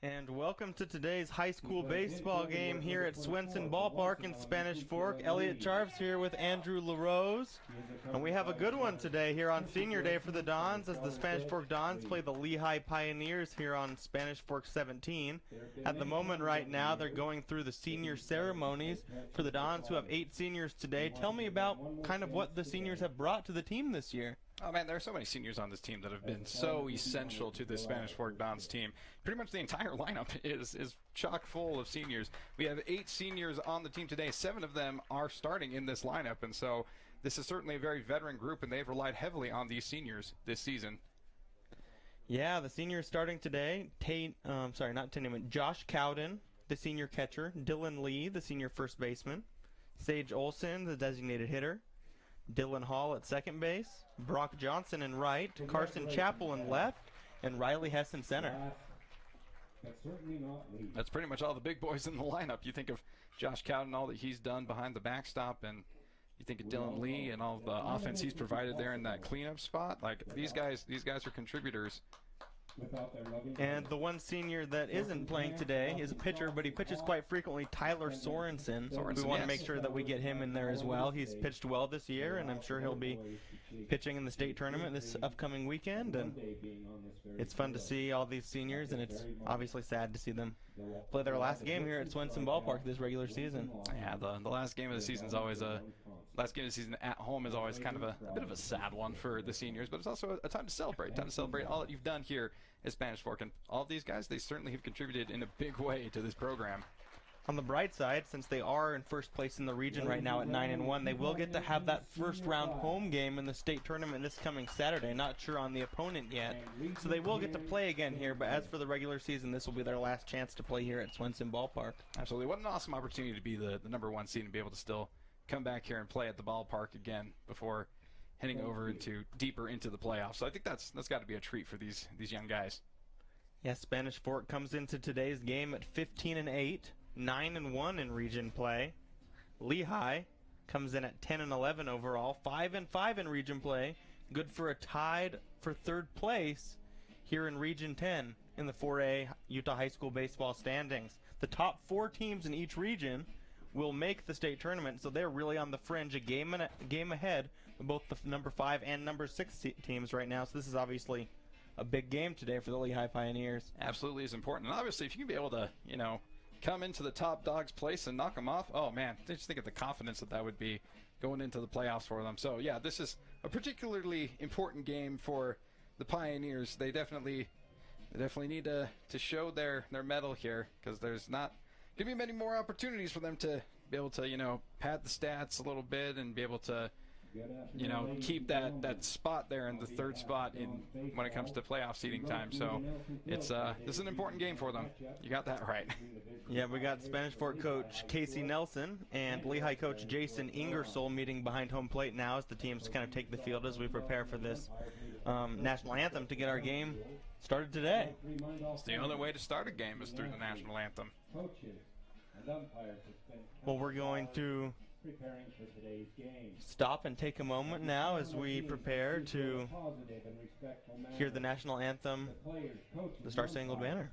And welcome to today's high school baseball game here at Swenson Ballpark in Spanish Fork. Elliot Charves here with Andrew LaRose. And we have a good one today here on Senior Day for the Dons as the Spanish Fork Dons play the Lehi Pioneers here on Spanish Fork 17. At the moment right now, they're going through the senior ceremonies for the Dons, who have 8 seniors today. Tell me about kind of what the seniors have brought to the team this year. Oh man, there are so many seniors on this team that have been so essential to the Spanish Fork Dons team. Pretty much the entire lineup is chock full of seniors. We have 8 seniors on the team today. 7 of them are starting in this lineup, and so this is certainly a very veteran group, and they've relied heavily on these seniors this season. Yeah, the seniors starting today, Josh Cowden, the senior catcher, Dylan Lee, the senior first baseman, Sage Olson, the designated hitter, Dylan Hall at second base, Brock Johnson in right, Carson Chappell in left, and Riley Hess in center. That's pretty much all the big boys in the lineup. You think of Josh Cowden, all that he's done behind the backstop, and you think of Dylan Lee and all the offense he's provided there in that cleanup spot. Like these guys are contributors. And the one senior that isn't playing today is a pitcher, but he pitches quite frequently, Tyler Sorensen. We want to make sure that we get him in there as well. He's pitched well this year, and I'm sure he'll be pitching in the state tournament this upcoming weekend. And it's fun to see all these seniors, and it's obviously sad to see them play their last game here at Swenson Ballpark this regular season. Yeah, the last game of the season is always last game of the season at home is always kind of a bit of a sad one for the seniors, but it's also a time to celebrate all that you've done here at Spanish Fork. And all of these guys, they certainly have contributed in a big way to this program. On the bright side, since they are in first place in the region right now at 9-1, they will get to have that first round home game in the state tournament this coming Saturday. Not sure on the opponent yet, so they will get to play again here. But as for the regular season, this will be their last chance to play here at Swenson Ballpark. Absolutely. What an awesome opportunity to be the number 1 seed and be able to still come back here and play at the ballpark again before heading over deeper into the playoffs. So I think that's got to be a treat for these young guys. Yes, Spanish Fork comes into today's game at 15-8, 9-1 in region play. Lehi comes in at 10-11 overall, 5-5 in region play, good for a tied for third place here in Region 10 in the 4A Utah High School baseball standings. The top 4 teams in each region will make the state tournament, so they're really on the fringe, a game ahead of both the number 5 and number 6 teams right now. So this is obviously a big game today for the Lehi Pioneers. Absolutely is important, and obviously if you can be able to, come into the top dog's place and knock them off, oh man, just think of the confidence that would be going into the playoffs for them. So yeah, this is a particularly important game for the Pioneers. They definitely need to show their mettle here, because there's not going to be many more opportunities for them to be able to, pad the stats a little bit and be able to, keep that spot there in the third spot when it comes to playoff seeding time. So this is an important game for them. You got that right. Yeah, we got Spanish Fork coach Casey Nielson and Lehi coach Jason Ingersoll meeting behind home plate now as the teams kind of take the field as we prepare for this national anthem to get our game started today. It's the only way to start a game is through the national anthem. Well, we're going to stop and take a moment now as we prepare to hear the national anthem, the Star Spangled Banner.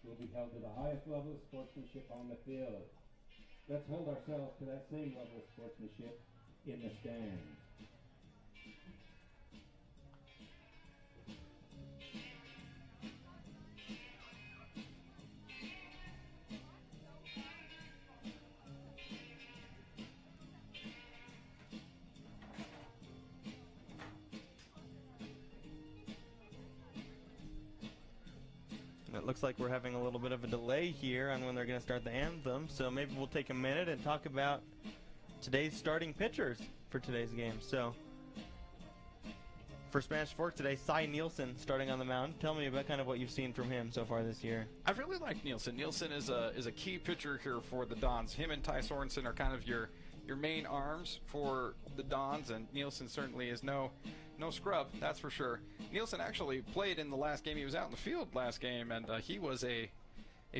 Will be held to the highest level of sportsmanship on the field. Let's hold ourselves to that same level of sportsmanship in the stands. It looks like we're having a little bit of a delay here on when they're going to start the anthem, so maybe we'll take a minute and talk about today's starting pitchers for today's game. So, for Spanish Fork today, Cy Nielson starting on the mound. Tell me about kind of what you've seen from him so far this year. I really like Nielson. Nielson is a key pitcher here for the Dons. Him and Ty Sorensen are kind of your main arms for the Dons, and Nielson certainly is no scrub, that's for sure. Nielson actually played in the last game. He was out in the field last game, and he was a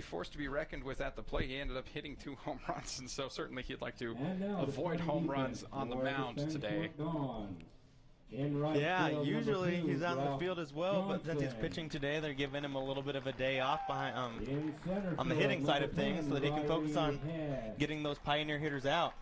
force to be reckoned with at the plate. He ended up hitting 2 home runs, and so certainly he'd like to avoid home runs on the mound today. In right Yeah, field, usually number 2, he's on the Brock field as well, but since he's Johnson. pitching today, they're giving him a little bit of a day off behind In center on the field, hitting side number of things, 10, so that he can focus on Riley Hess. getting those Pioneer hitters out.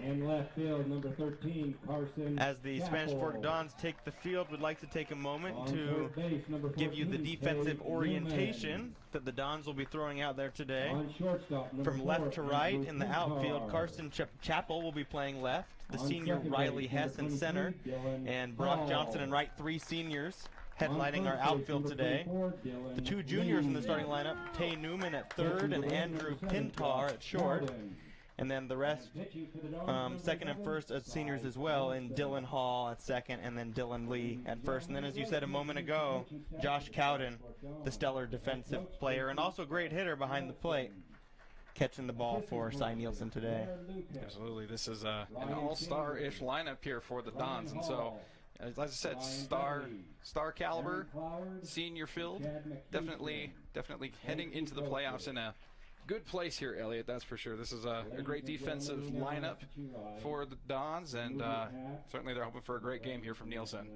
In left field, number 13, Carson As the Spanish Chapel. Fork Dons take the field, we'd like to take a moment On to third base, number give you the 14, defensive Tate orientation Newman. that the Dons will be throwing out there today. On shortstop, number From left 4, to right Andrew in the Pintar. outfield, Carson Chapel will be playing left. The On senior second Riley base, Hess number in center, 23, Dylan and Brock Hall. Johnson in right, 3 seniors headlining On our first base, outfield number today. 24, Dylan The 2 juniors in the Lehi. starting lineup, Tay Newman at third and Pitching Andrew for Raymond, Pintar at short. Cowden. And then the rest, Pitching for the Dons, second and first as seniors as well, and Dylan Hall at second, and then Dylan Lee at first. And then, as you said a moment ago, Josh Cowden, the stellar defensive player and also great hitter behind the plate, catching the ball for Cy Nielsen today. Absolutely. This is an all-star-ish lineup here for the Dons. And so, as I said, star caliber, senior field, definitely heading into the playoffs in a good place here, Elliot, that's for sure. This is a great defensive lineup for the Dons, and certainly they're hoping for a great game here from Nielsen.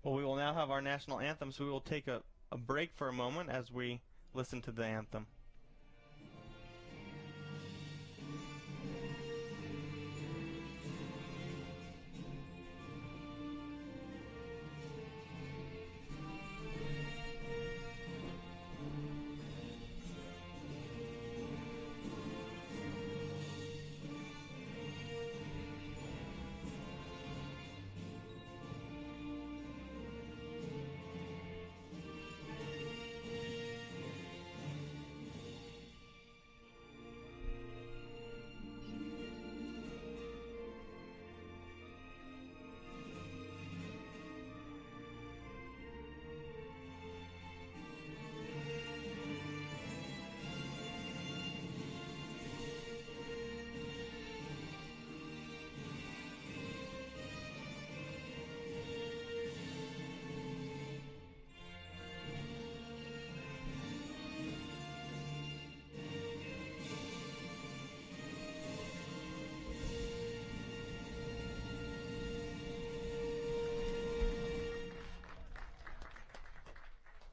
Well, we will now have our national anthem, so we will take a break for a moment as we listen to the anthem.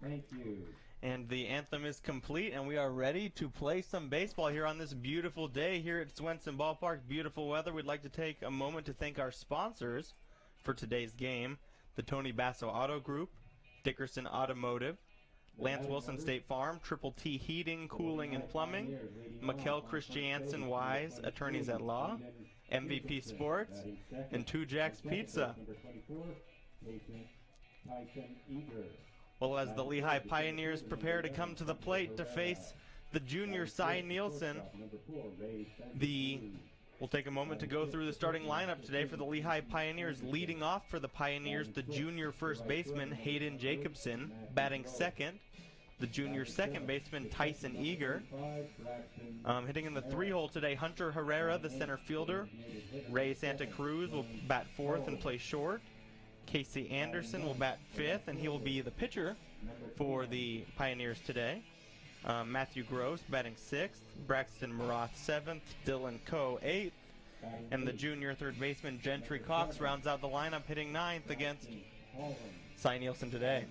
Thank you. And the anthem is complete, and we are ready to play some baseball here on this beautiful day here at Swenson Ballpark. Beautiful weather. We'd like to take a moment to thank our sponsors for today's game: the Tony Basso Auto Group, Dickerson Automotive, Lance Wilson State Farm, Triple T Heating, Cooling, and Plumbing, Mikkel Christiansen Wise, Attorneys at Law, MVP Sports, and Two Jacks Pizza. Well, as the Lehigh Pioneers prepare to come to the plate to face the junior Cy Nielsen, we'll take a moment to go through the starting lineup today for the Lehigh Pioneers. Leading off for the Pioneers, the junior first baseman Hayden Jacobson, batting second. The junior second baseman Tyson Eager. Hitting in the 3-hole today, Hunter Herrera, the center fielder. Ray Santa Cruz will bat fourth and play short. Casey Anderson will bat fifth, and he will be the pitcher for the Pioneers today. Matthew Gross batting sixth, Braxton Marath seventh, Dylan Coe eighth, and the junior third baseman Gentry Cox rounds out the lineup, hitting ninth against Cy Nielsen today.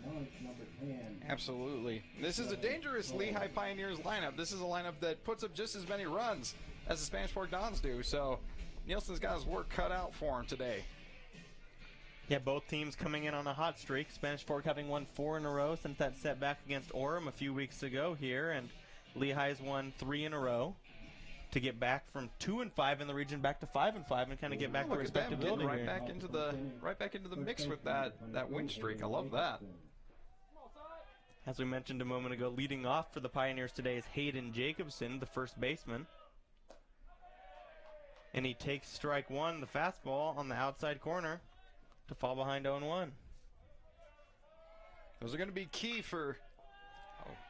Absolutely. This is a dangerous Lehigh Pioneers lineup. This is a lineup that puts up just as many runs as the Spanish Fork Dons do, so Nielsen's got his work cut out for him today. Yeah, both teams coming in on a hot streak. Spanish Fork having won 4 in a row since that setback against Orem a few weeks ago here, and Lehigh's won 3 in a row to get back from 2-5 in the region back to 5-5 and kind of get back to respectability right here. back into the mix with that win streak. I love that. As we mentioned a moment ago, leading off for the Pioneers today is Hayden Jacobson, the first baseman. And he takes strike one, the fastball on the outside corner, to fall behind 0-1. Those are going to be key for...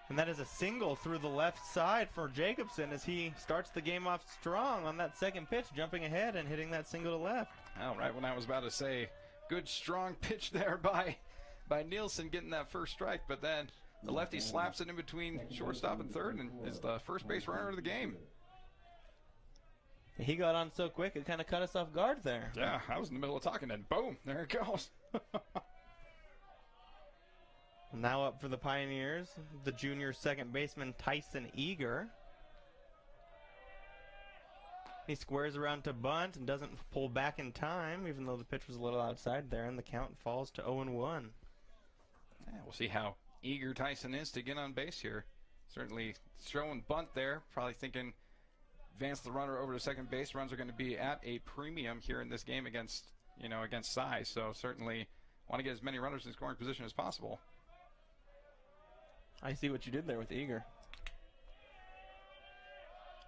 And that is a single through the left side for Jacobson as he starts the game off strong on that second pitch, jumping ahead and hitting that single to left. All right, when I was about to say, good strong pitch there by Nielsen getting that first strike, but then the lefty slaps it in between shortstop and third and is the first base runner of the game. He got on so quick, it kind of cut us off guard there. Yeah, I was in the middle of talking, and boom, there it goes. Now up for the Pioneers, the junior second baseman Tyson Eager. He squares around to bunt and doesn't pull back in time, even though the pitch was a little outside there, and the count falls to 0-1. Yeah, we'll see how eager Tyson is to get on base here. Certainly throwing bunt there, probably thinking advance the runner over to second base. Runs are going to be at a premium here in this game against Cy. So certainly want to get as many runners in scoring position as possible. I see what you did there with Eager.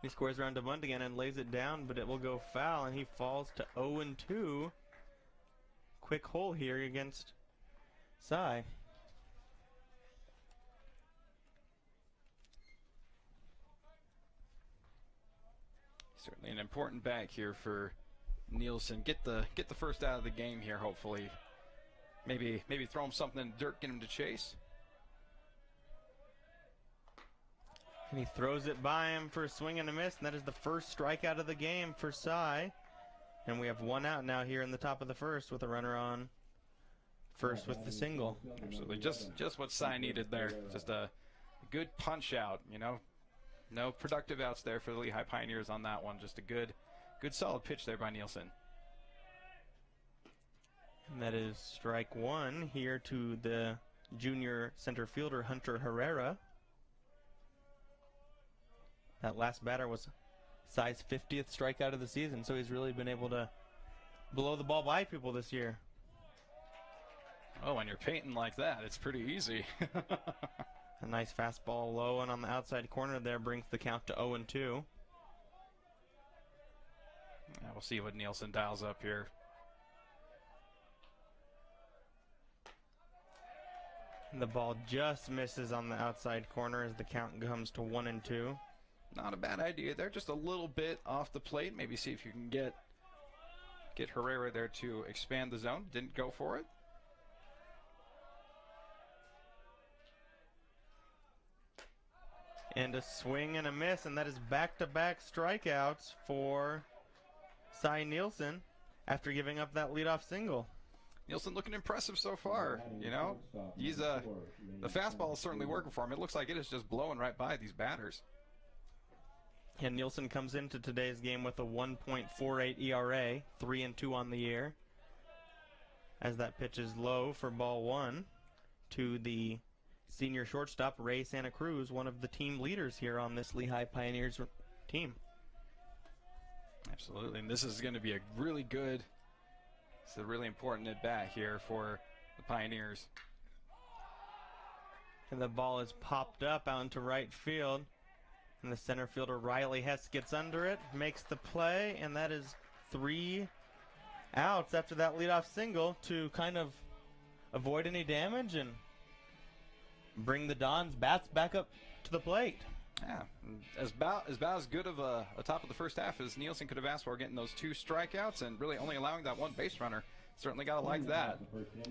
He squares around to bunt again and lays it down, but it will go foul, and he falls to 0-2. Quick hole here against Cy. Certainly an important bag here for Nielsen. Get the first out of the game here, hopefully. Maybe throw him something in the dirt, get him to chase. And he throws it by him for a swing and a miss, and that is the first strikeout of the game for Cy. And we have one out now here in the top of the first with a runner on first with the single. Absolutely, just what Cy needed there. Just a good punch out, you know. No productive outs there for the Lehigh Pioneers on that one. Just a good solid pitch there by Nielsen. And that is strike one here to the junior center fielder, Hunter Herrera. That last batter was Cy's 50th strikeout of the season, so he's really been able to blow the ball by people this year. Oh, when you're painting like that, it's pretty easy. A nice fastball low and on the outside corner there brings the count to 0-2. Yeah, we'll see what Nielsen dials up here. And the ball just misses on the outside corner as the count comes to 1-2. Not a bad idea there, just a little bit off the plate. Maybe see if you can get Herrera there to expand the zone. Didn't go for it. And a swing and a miss, and that is back-to-back strikeouts for Cy Nielsen after giving up that leadoff single. Nielsen looking impressive so far. You know, the fastball is certainly working for him. It looks like it is just blowing right by these batters. And Nielsen comes into today's game with a 1.48 ERA, 3-2 on the year. As that pitch is low for ball one to the senior shortstop, Ray Santa Cruz, one of the team leaders here on this Lehigh Pioneers team. Absolutely, and this is going to be a really important at-bat here for the Pioneers. And the ball is popped up out into right field. And the center fielder, Riley Hess, gets under it, makes the play, and that is 3 outs after that leadoff single to kind of avoid any damage and bring the Dons' bats back up to the plate. Yeah, about as good of a top of the first half as Nielsen could have asked for, getting those 2 strikeouts and really only allowing that 1 base runner. Certainly got to like that.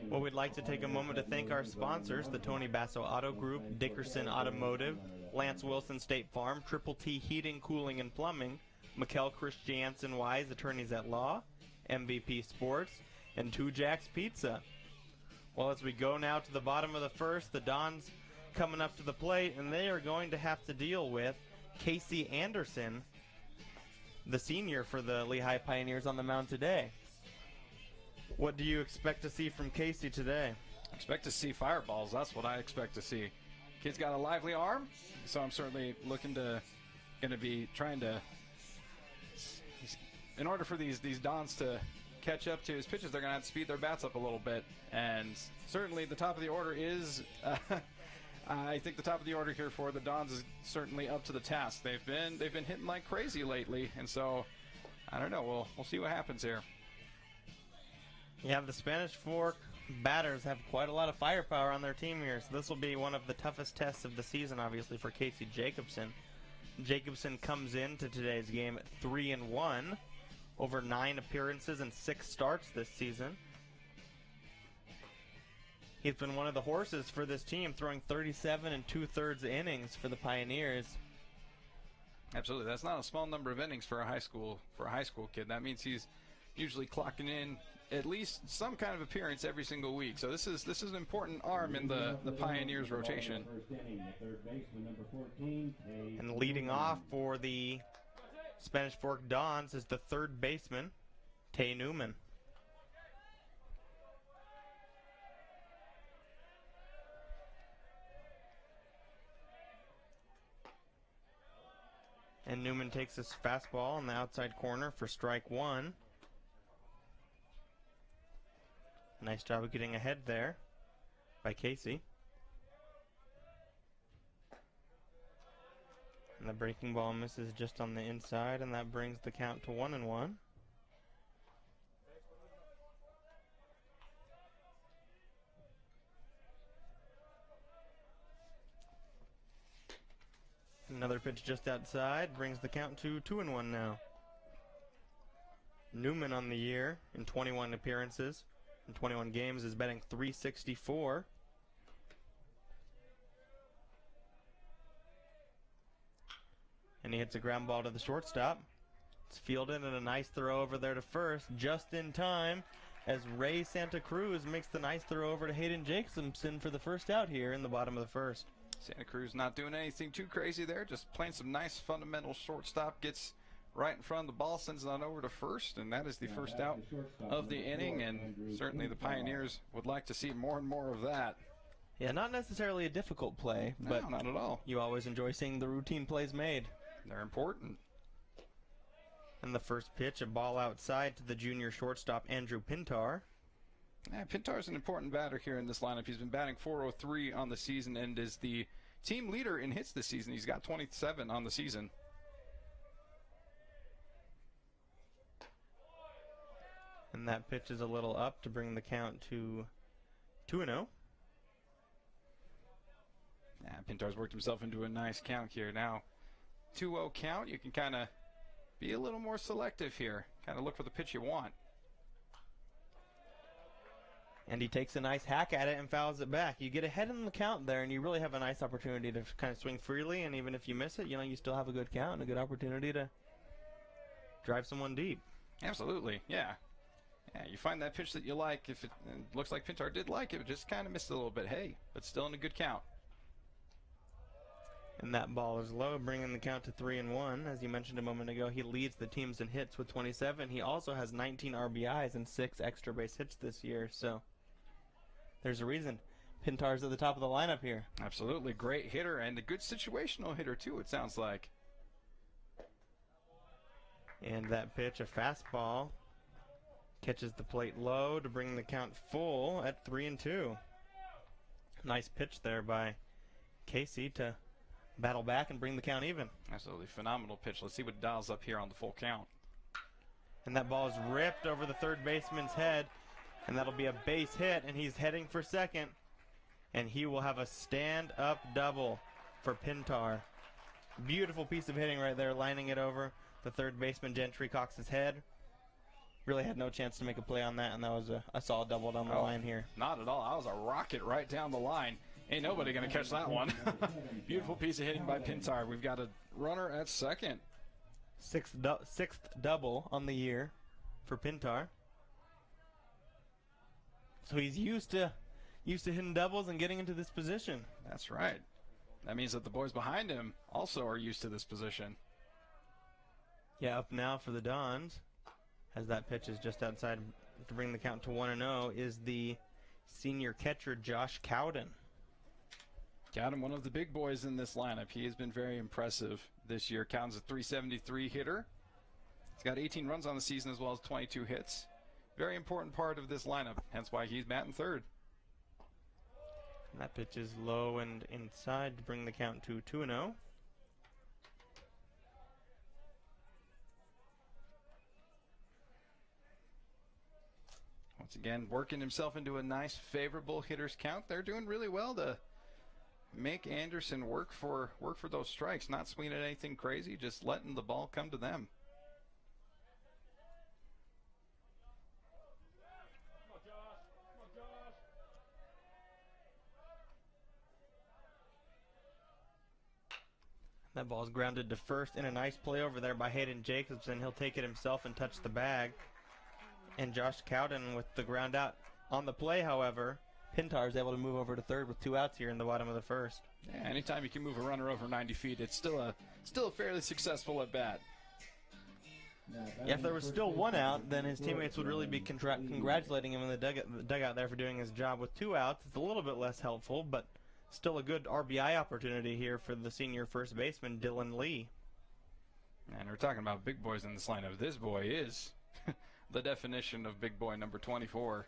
Well, we'd like to take a moment to thank our sponsors, the Tony Basso Auto Group, Dickerson Automotive, Lance Wilson State Farm, Triple T Heating, Cooling, and Plumbing, Mikkel Christiansen Wise, Attorneys at Law, MVP Sports, and Two Jacks Pizza. Well, as we go now to the bottom of the first, the Dons coming up to the plate, and they are going to have to deal with Casey Anderson, the senior for the Lehigh Pioneers, on the mound today. What do you expect to see from Casey today? I expect to see fireballs. That's what I expect to see. Kid's got a lively arm, so I'm certainly going to be trying to, in order for these Dons to catch up to his pitches, they're going to have to speed their bats up a little bit. And certainly the top of the order is, I think the top of the order here for the Dons is certainly up to the task. They've been hitting like crazy lately, and so I don't know. We'll see what happens here. Yeah, the Spanish Fork batters have quite a lot of firepower on their team here, so this will be one of the toughest tests of the season, obviously, for Casey Jacobson. Jacobson comes into today's game at 3-1, over 9 appearances and 6 starts this season. He's been one of the horses for this team, throwing 37 2/3 innings for the Pioneers. Absolutely, that's not a small number of innings for a high school kid. That means he's usually clocking in at least some kind of appearance every single week. So this is an important arm in the Pioneers rotation. And leading off for the Spanish Fork Dons is the third baseman, Tay Newman. And Newman takes his fastball on the outside corner for strike one. Nice job of getting ahead there by Casey. And the breaking ball misses just on the inside, and that brings the count to 1-1. Another pitch just outside brings the count to 2-1 now. Newman on the year in 21 appearances, in 21 games, is batting .364. And he hits a ground ball to the shortstop. It's fielded and a nice throw over there to first, just in time, as Ray Santa Cruz makes the nice throw over to Hayden Jacobson for the first out here in the bottom of the first. Santa Cruz not doing anything too crazy there, just playing some nice fundamental shortstop, gets right in front of the ball, sends it on over to first, and that is the first out of the inning, and certainly the Pioneers would like to see more and more of that. Yeah, not necessarily a difficult play, but no, not at all. You always enjoy seeing the routine plays made. They're important. And the first pitch, a ball outside to the junior shortstop, Andrew Pintar. Yeah, Pintar's an important batter here in this lineup. He's been batting .403 on the season and is the team leader in hits this season. He's got 27 on the season. And that pitch is a little up to bring the count to 2-0. Yeah, Pintar's worked himself into a nice count here. Now, 2-0 count, you can kind of be a little more selective here. Kind of look for the pitch you want. And he takes a nice hack at it and fouls it back. You get ahead in the count there, and you really have a nice opportunity to kind of swing freely, and even if you miss it, you know, you still have a good count and a good opportunity to drive someone deep. Absolutely, yeah. Yeah, you find that pitch that you like. If it looks like Pintar did like it, just kind of missed it a little bit. Hey, but still in a good count. And that ball is low, bringing the count to 3-1. As you mentioned a moment ago, he leads the teams in hits with 27. He also has 19 RBIs and 6 extra base hits this year, so there's a reason Pintar's at the top of the lineup here. Absolutely. Great hitter and a good situational hitter, too, it sounds like. And that pitch, a fastball, catches the plate low to bring the count full at 3-2. Nice pitch there by Casey to battle back and bring the count even. Absolutely phenomenal pitch. Let's see what dials up here on the full count. And that ball is ripped over the third baseman's head, and that'll be a base hit, and he's heading for second, and he will have a stand-up double for Pintar. Beautiful piece of hitting right there, lining it over the third baseman, Gentry Cox's head. Really had no chance to make a play on that, and that was a solid double down the line here. Not at all. That was a rocket right down the line. Ain't nobody going to catch that one. Beautiful piece of hitting by Pintar. We've got a runner at second. Sixth double on the year for Pintar. So he's used to hitting doubles and getting into this position. That's right. That means that the boys behind him also are used to this position. Yeah, up now for the Dons, as that pitch is just outside to bring the count to 1-0, is the senior catcher, Josh Cowden. Cowden, one of the big boys in this lineup. He has been very impressive this year. Cowden's a .373 hitter. He's got 18 runs on the season as well as 22 hits. Very important part of this lineup, hence why he's batting third. And that pitch is low and inside to bring the count to 2-0. Once again, working himself into a nice, favorable hitter's count. They're doing really well to make Anderson work for those strikes, not swinging at anything crazy, just letting the ball come to them. That ball's grounded to first in a nice play over there by Hayden Jacobson. He'll take it himself and touch the bag. And Josh Cowden with the ground out on the play, however. Pintar is able to move over to third with 2 outs here in the bottom of the first. Yeah, anytime you can move a runner over 90 feet, it's still a fairly successful at bat. Yeah, if there was still 1 out, then his teammates would really be congratulating him in the dugout there for doing his job. With 2 outs, it's a little bit less helpful, but still a good RBI opportunity here for the senior first baseman, Dylan Lehi. And we're talking about big boys in this lineup. This boy is the definition of big boy number 24.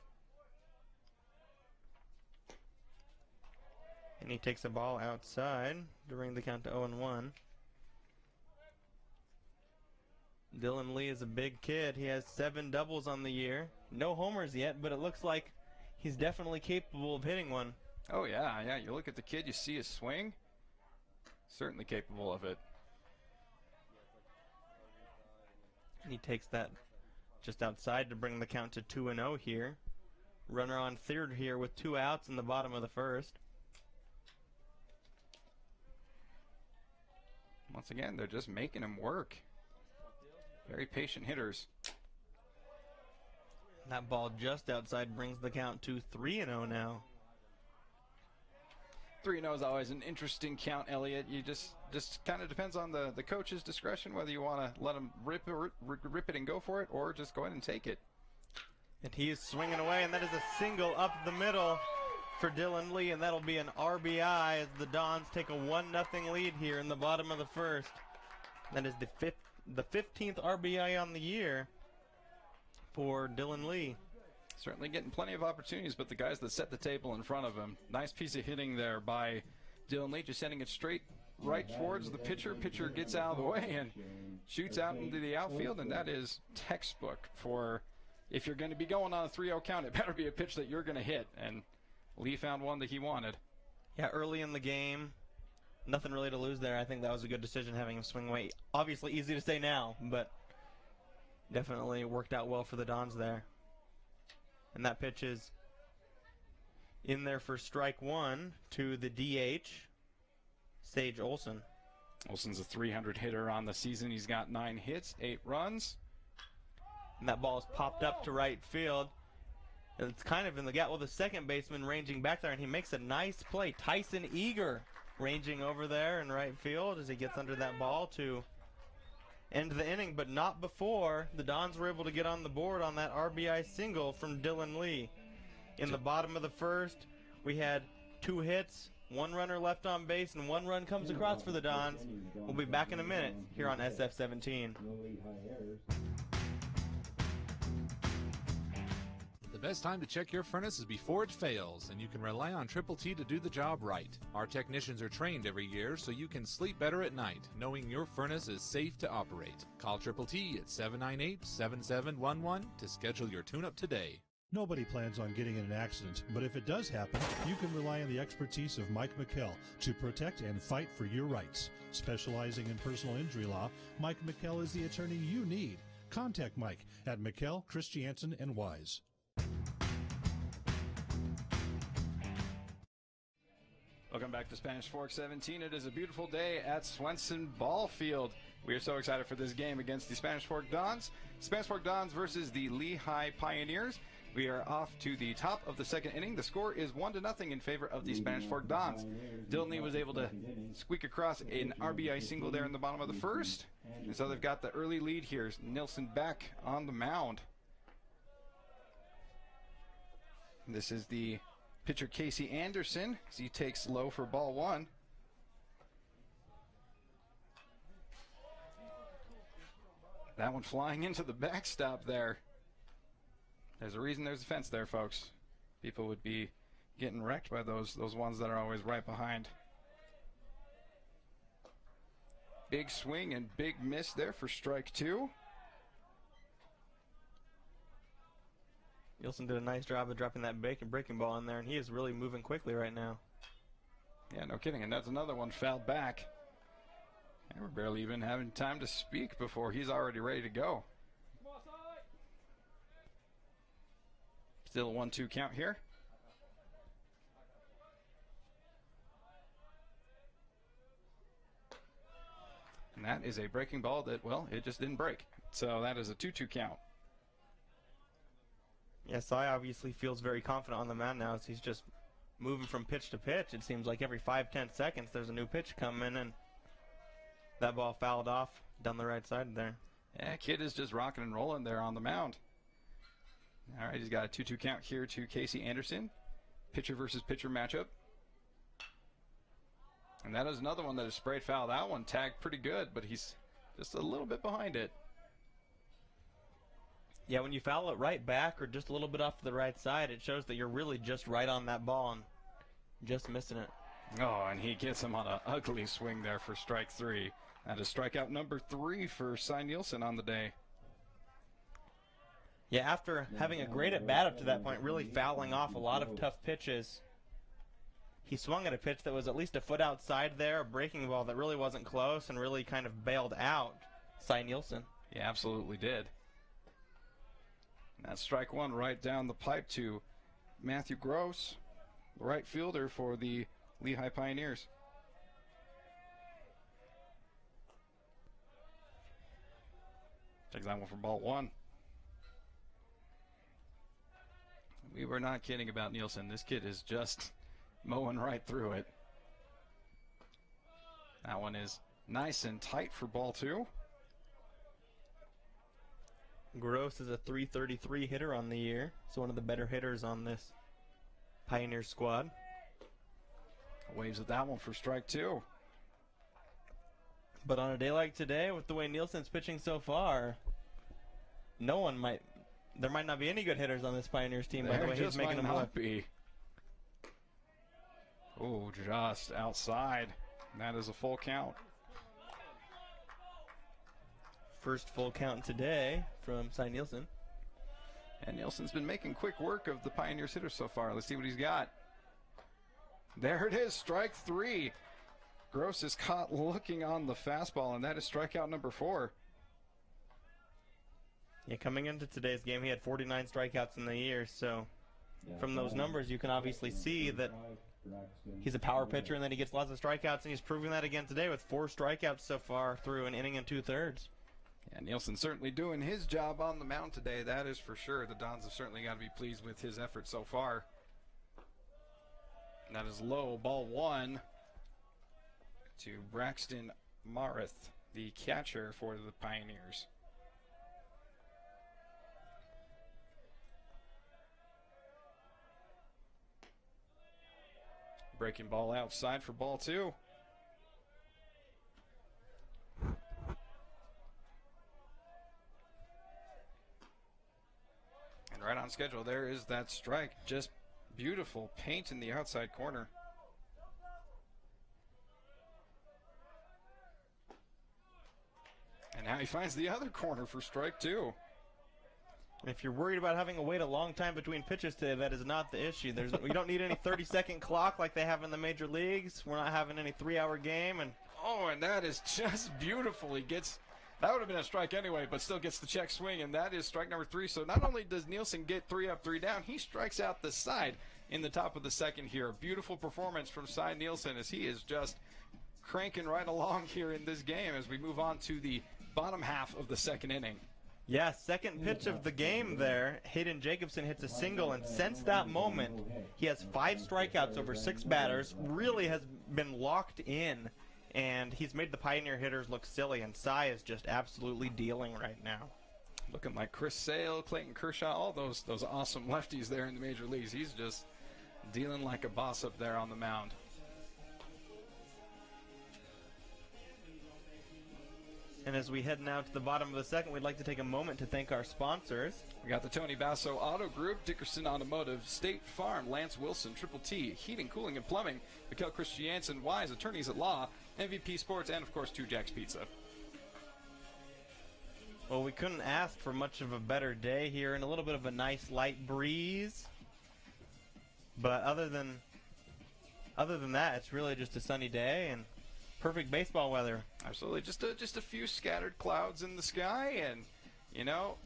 And he takes a ball outside to bring the count to 0-1. Dylan Lehi is a big kid. He has 7 doubles on the year. No homers yet, but it looks like he's definitely capable of hitting one. Oh, yeah. You look at the kid, you see his swing. Certainly capable of it. And he takes that just outside to bring the count to 2-0 here. Runner on third here with 2 outs in the bottom of the first. Once again, they're just making him work. Very patient hitters. That ball just outside brings the count to 3-0 now. 3-0 is always an interesting count, Elliot. You just kind of depends on the coach's discretion whether you want to let him rip it and go for it or just go ahead and take it. And he is swinging away, and that is a single up the middle for Dylan Lehi, and that'll be an RBI as the Dons take a 1-0 lead here in the bottom of the first. That is the 15th RBI on the year for Dylan Lehi. Certainly getting plenty of opportunities, but the guys that set the table in front of him. Nice piece of hitting there by Dylan Lehi, just sending it straight right towards the pitcher. Pitcher gets out of the way and shoots out into the outfield, and that is textbook for if you're going to be going on a 3-0 count, it better be a pitch that you're going to hit, and Lehi found one that he wanted. Yeah, early in the game, nothing really to lose there. I think that was a good decision having him swing away. Obviously easy to say now, but definitely worked out well for the Dons there. And that pitch is in there for strike 1 to the DH, Sage Olson. Olson's a 300 hitter on the season. He's got 9 hits, 8 runs. And that ball is popped up to right field. And it's kind of in the gap with the second baseman ranging back there, and he makes a nice play. Tyson Eager ranging over there in right field as he gets under that ball to end the inning, but not before the Dons were able to get on the board on that RBI single from Dylan Lehi. In the bottom of the first, we had 2 hits, 1 runner left on base, and 1 run comes across for the Dons. We'll be back in a minute here on SF17. The best time to check your furnace is before it fails, and you can rely on Triple T to do the job right. Our technicians are trained every year so you can sleep better at night, knowing your furnace is safe to operate. Call Triple T at 798-7711 to schedule your tune-up today. Nobody plans on getting in an accident, but if it does happen, you can rely on the expertise of Mike McKell to protect and fight for your rights. Specializing in personal injury law, Mike McKell is the attorney you need. Contact Mike at McKell, Christiansen, and Wise. Welcome back to Spanish Fork 17. It is a beautiful day at Swenson Ball Field. We are so excited for this game against the Spanish Fork Dons. Spanish Fork Dons versus the Lehi Pioneers. We are off to the top of the second inning. The score is 1-0 in favor of the Spanish Fork Dons. Dylan Lehi was able to squeak across an RBI single there in the bottom of the first. And so they've got the early lead here. Nielson back on the mound. This is the pitcher Casey Anderson as he takes low for ball 1. That one flying into the backstop there. There's a reason there's a fence there, folks. People would be getting wrecked by those ones that are always right behind. Big swing and big miss there for strike 2. Nielson did a nice job of dropping that breaking ball in there, and he is really moving quickly right now. Yeah, no kidding. And that's another one fouled back. And we're barely even having time to speak before he's already ready to go. Still a 1-2 count here. And that is a breaking ball that, well, it just didn't break. So that is a 2-2 count. Yeah, Sai obviously feels very confident on the mound now as he's just moving from pitch to pitch. It seems like every 5-10 seconds there's a new pitch coming, and that ball fouled off down the right side there. Yeah, kid is just rocking and rolling there on the mound. All right, he's got a 2-2 count here to Casey Anderson. Pitcher versus pitcher matchup. And that is another one that is sprayed foul. That one tagged pretty good, but he's just a little bit behind it. Yeah, when you foul it right back or just a little bit off to the right side, it shows that you're really just right on that ball and just missing it. Oh, and he gets him on an ugly swing there for strike 3. That is strikeout number 3 for Cy Nielson on the day. Yeah, after having a great at-bat up to that point, really fouling off a lot of tough pitches, he swung at a pitch that was at least a foot outside there, a breaking ball that really wasn't close and really kind of bailed out Cy Nielson. He absolutely did. And that's strike 1 right down the pipe to Matthew Gross, the right fielder for the Lehi Pioneers. Takes that one for ball 1. We were not kidding about Nielson. This kid is just mowing right through it. That one is nice and tight for ball 2. Gross is a .333 hitter on the year, so one of the better hitters on this Pioneer squad. Waves at that one for strike 2. But on a day like today, with the way Nielsen's pitching so far, there might not be any good hitters on this Pioneers team, by the way he's making them look. Oh, just outside. That is a full count. First full count today from Cy Nielson. And Nielsen's been making quick work of the Pioneers hitters so far. Let's see what he's got. There it is, strike 3. Gross is caught looking on the fastball, and that is strikeout number 4. Yeah, coming into today's game, he had 49 strikeouts in the year, so from those numbers, you can obviously see that he's a power pitcher and that he gets lots of strikeouts, and he's proving that again today with 4 strikeouts so far through an inning and 2/3. Yeah, Nielsen certainly doing his job on the mound today, that is for sure. The Dons have certainly got to be pleased with his effort so far. And that is low, ball 1 to Braxton Marith, the catcher for the Pioneers. Breaking ball outside for ball 2. And right on schedule, there is that strike. Just beautiful paint in the outside corner. And now he finds the other corner for strike 2. If you're worried about having to wait a long time between pitches today, that is not the issue. We don't need any 30-second clock like they have in the major leagues. We're not having any 3-hour game. And that is just beautiful. That would have been a strike anyway, but still gets the check swing, and that is strike number 3. So not only does Nielsen get 3 up, 3 down, he strikes out the side in the top of the second here. A beautiful performance from Cy Nielsen as he is just cranking right along here in this game as we move on to the bottom half of the second inning. Yeah, second pitch of the game there, Hayden Jacobson hits a single, and since that moment, he has 5 strikeouts over 6 batters, really has been locked in, and he's made the Pioneer hitters look silly, and Cy is just absolutely dealing right now. Looking like Chris Sale, Clayton Kershaw, all those awesome lefties there in the major leagues. He's just dealing like a boss up there on the mound. And as we head now to the bottom of the second, we'd like to take a moment to thank our sponsors. We got the Tony Basso Auto Group, Dickerson Automotive, State Farm, Lance Wilson, Triple T, Heating, Cooling, and Plumbing, Mikkel Christiansen, Wise, Attorneys at Law, MVP Sports, and, of course, 2 Jack's Pizza. Well, we couldn't ask for much of a better day here, and a little bit of a nice light breeze. But other than that, it's really just a sunny day and perfect baseball weather. Absolutely. Just a few scattered clouds in the sky, and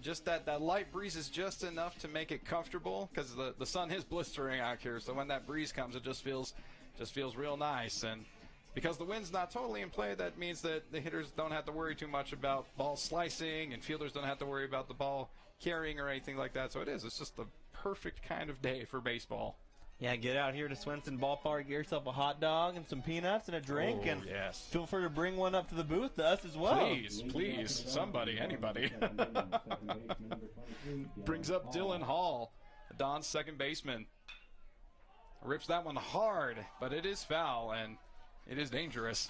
just that light breeze is just enough to make it comfortable because the sun is blistering out here. So when that breeze comes, it just feels real nice. And because the wind's not totally in play, that means that the hitters don't have to worry too much about ball slicing, and fielders don't have to worry about the ball carrying or anything like that. So it's just the perfect kind of day for baseball. Yeah, get out here to Swenson Ballpark, get yourself a hot dog and some peanuts and a drink, and yes. feel free to bring one up to the booth to us as well. Please, somebody, anybody. Brings up Dylan Hall, Don's second baseman. Rips that one hard, but it is foul, and it is dangerous.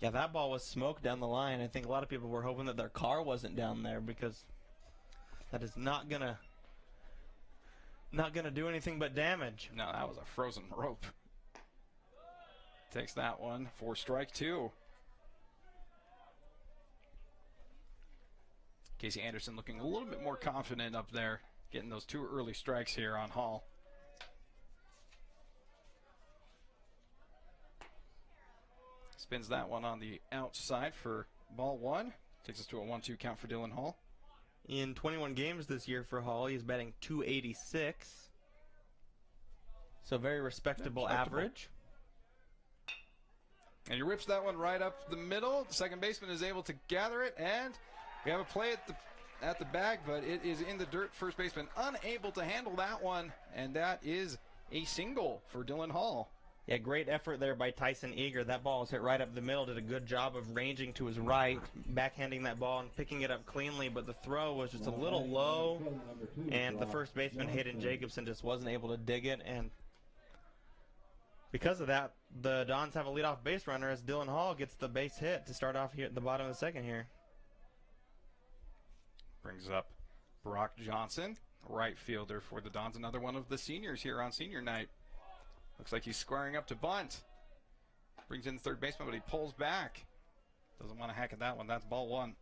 Yeah, that ball was smoked down the line. I think a lot of people were hoping that their car wasn't down there, because that is not gonna do anything but damage. No, that was a frozen rope. Takes that one for strike 2. Casey Anderson looking a little bit more confident up there, getting those 2 early strikes here on Hall. Spins that one on the outside for ball 1. Takes us to a 1-2 count for Dylan Hall. In 21 games this year for Hall, he's batting .286. So very respectable average. And he rips that one right up the middle. The second baseman is able to gather it, and we have a play at the bag, but it is in the dirt. First baseman unable to handle that one, and that is a single for Dylan Hall. Yeah, great effort there by Tyson Eager. That ball was hit right up the middle. Did a good job of ranging to his right, backhanding that ball and picking it up cleanly, but the throw was just a little low, and the first baseman, Hayden Jacobson, just wasn't able to dig it, and because of that, the Dons have a leadoff base runner as Dylan Hall gets the base hit to start off here at the bottom of the second here. Brings up Brock Johnson, right fielder for the Dons, another one of the seniors here on senior night. Looks like he's squaring up to bunt. Brings in the third baseman, but he pulls back. Doesn't want to hack at that one. That's ball 1.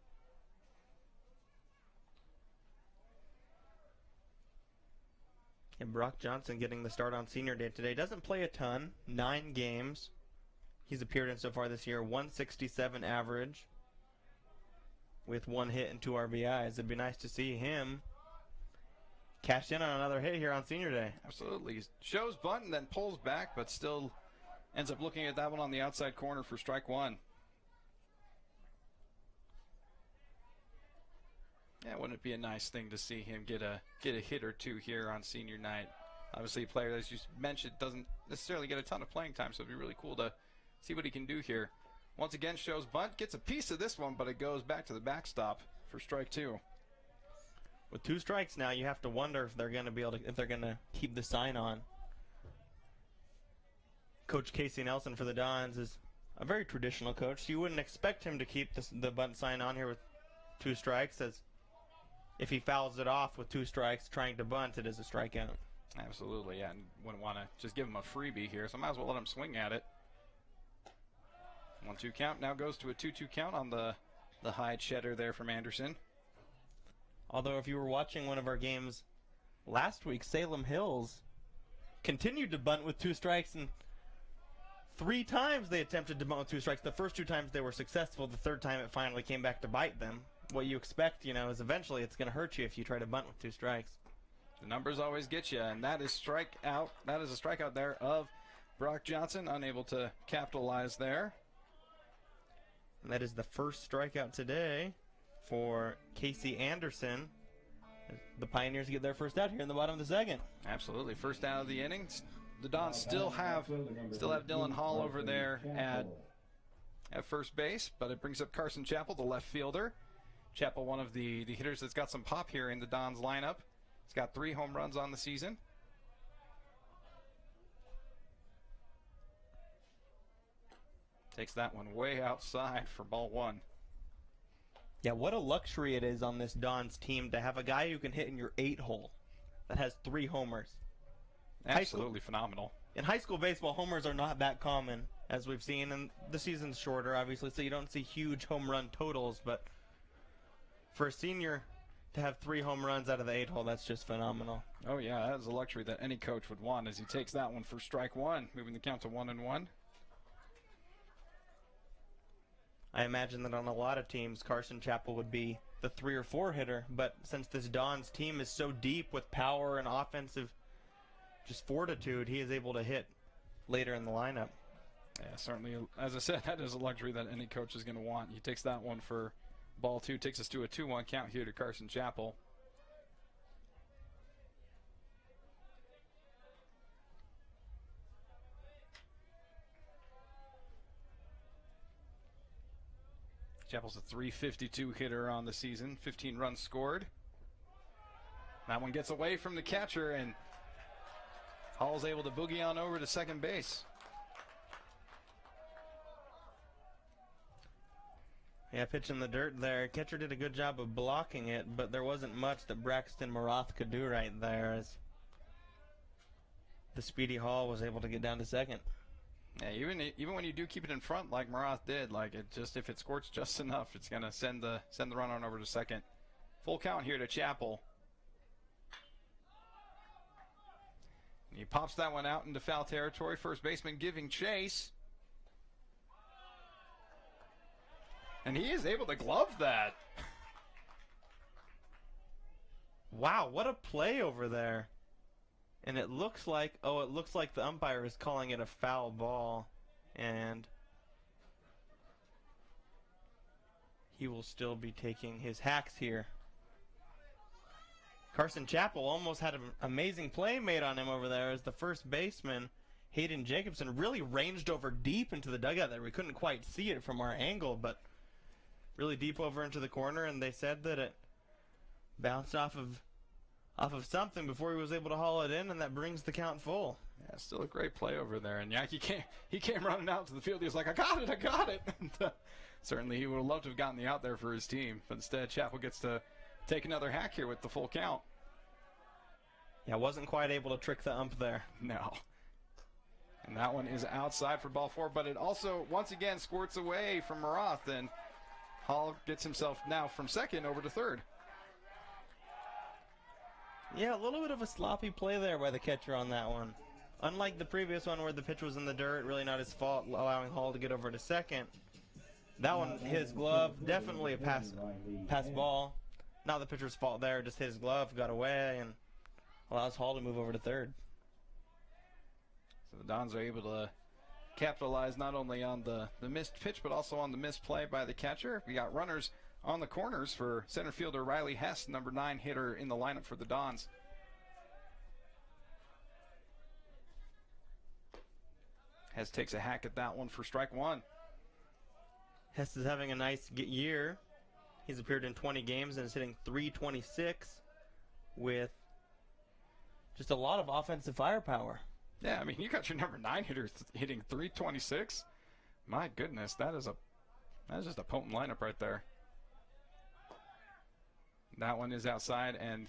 And Brock Johnson getting the start on senior day today. Doesn't play a ton. 9 games he's appeared in so far this year. 167 average with 1 hit and 2 RBIs. It'd be nice to see him cash in on another hit here on senior day. Absolutely. Shows bunt and then pulls back, but still ends up looking at that one on the outside corner for strike 1. Yeah, wouldn't it be a nice thing to see him get a hit or 2 here on senior night? Obviously, a player, as you mentioned, doesn't necessarily get a ton of playing time, so it'd be really cool to see what he can do here. Once again, shows bunt, gets a piece of this one, but it goes back to the backstop for strike 2. With 2 strikes now, you have to wonder if they're going to be able to, if they're going to keep the sign on. Coach Casey Nelson for the Dons is a very traditional coach. You wouldn't expect him to keep the bunt sign on here with 2 strikes, as if he fouls it off with 2 strikes trying to bunt, it is a strikeout. Absolutely, yeah, and wouldn't want to just give him a freebie here, so might as well let him swing at it. 1-2 count now goes to a 2-2 count on the high cheddar there from Anderson. Although if you were watching one of our games last week, Salem Hills continued to bunt with 2 strikes, and 3 times they attempted to bunt with 2 strikes. The first 2 times they were successful. The third time it finally came back to bite them. What you expect, is eventually it's going to hurt you if you try to bunt with 2 strikes. The numbers always get you, and that is strikeout. That is a strikeout there of Brock Johnson, unable to capitalize there. And that is the first strikeout today for Casey Anderson. The Pioneers get their first out here in the bottom of the second. Absolutely, first out of the inning. The Dons still have Dylan Hall over there at first base, but it brings up Carson Chappell, the left fielder. Chappell, one of the hitters that's got some pop here in the Dons lineup. He's got 3 home runs on the season. Takes that one way outside for ball 1. Yeah, what a luxury it is on this Dons team to have a guy who can hit in your 8-hole that has 3 homers. Absolutely phenomenal. In high school baseball, homers are not that common, as we've seen, and the season's shorter, obviously, so you don't see huge home run totals, but for a senior to have 3 home runs out of the 8-hole, that's just phenomenal. Oh, yeah, that is a luxury that any coach would want as he takes that one for strike 1, moving the count to 1-1. I imagine that on a lot of teams, Carson Chappell would be the 3 or 4 hitter, but since this Dons team is so deep with power and offensive just fortitude, he is able to hit later in the lineup. Yeah, certainly, as I said, that is a luxury that any coach is going to want. He takes that one for Ball 2 takes us to a 2-1 count here to Carson Chapel. Chapel's a .352 hitter on the season, 15 runs scored. That one gets away from the catcher, and Hall's able to boogie on over to second base. Yeah, pitch in the dirt there. Catcher did a good job of blocking it, but there wasn't much that Braxton Marath could do right there, as the speedy Hall was able to get down to second. Yeah, even when you do keep it in front like Marath did, like it just, if it squirts just enough, it's gonna send the run on over to second. Full count here to Chapel. And he pops that one out into foul territory. First baseman giving chase. And he is able to glove that. Wow, what a play over there. And it looks like the umpire is calling it a foul ball. And he will still be taking his hacks here. Carson Chapel almost had an amazing play made on him over there as the first baseman, Hayden Jacobson, really ranged over deep into the dugout there. We couldn't quite see it from our angle, but really deep over into the corner, and they said that it bounced off of something before he was able to haul it in, and that brings the count full. Yeah, still a great play over there. And yeah, he came running out to the field. He was like, I got it. And, certainly he would have loved to have gotten the out there for his team, but instead Chapel gets to take another hack here with the full count. Yeah, wasn't quite able to trick the ump there. No. And that one is outside for ball 4, but it also once again squirts away from Marath, and Hall gets himself now from second over to third. Yeah, a little bit of a sloppy play there by the catcher on that one. Unlike the previous one where the pitch was in the dirt, really not his fault, allowing Hall to get over to second. That one, his glove, definitely a pass ball. Not the pitcher's fault there, just his glove got away and allows Hall to move over to third. So the Dons are able to capitalize not only on the missed pitch, but also on the missed play by the catcher. We got runners on the corners for center fielder Riley Hess, number 9 hitter in the lineup for the Dons. Hess takes a hack at that one for strike 1. Hess is having a nice year. He's appeared in 20 games and is hitting .326 with just a lot of offensive firepower. Yeah, I mean, you got your number 9 hitter hitting .326. My goodness, that is just a potent lineup right there. That one is outside, and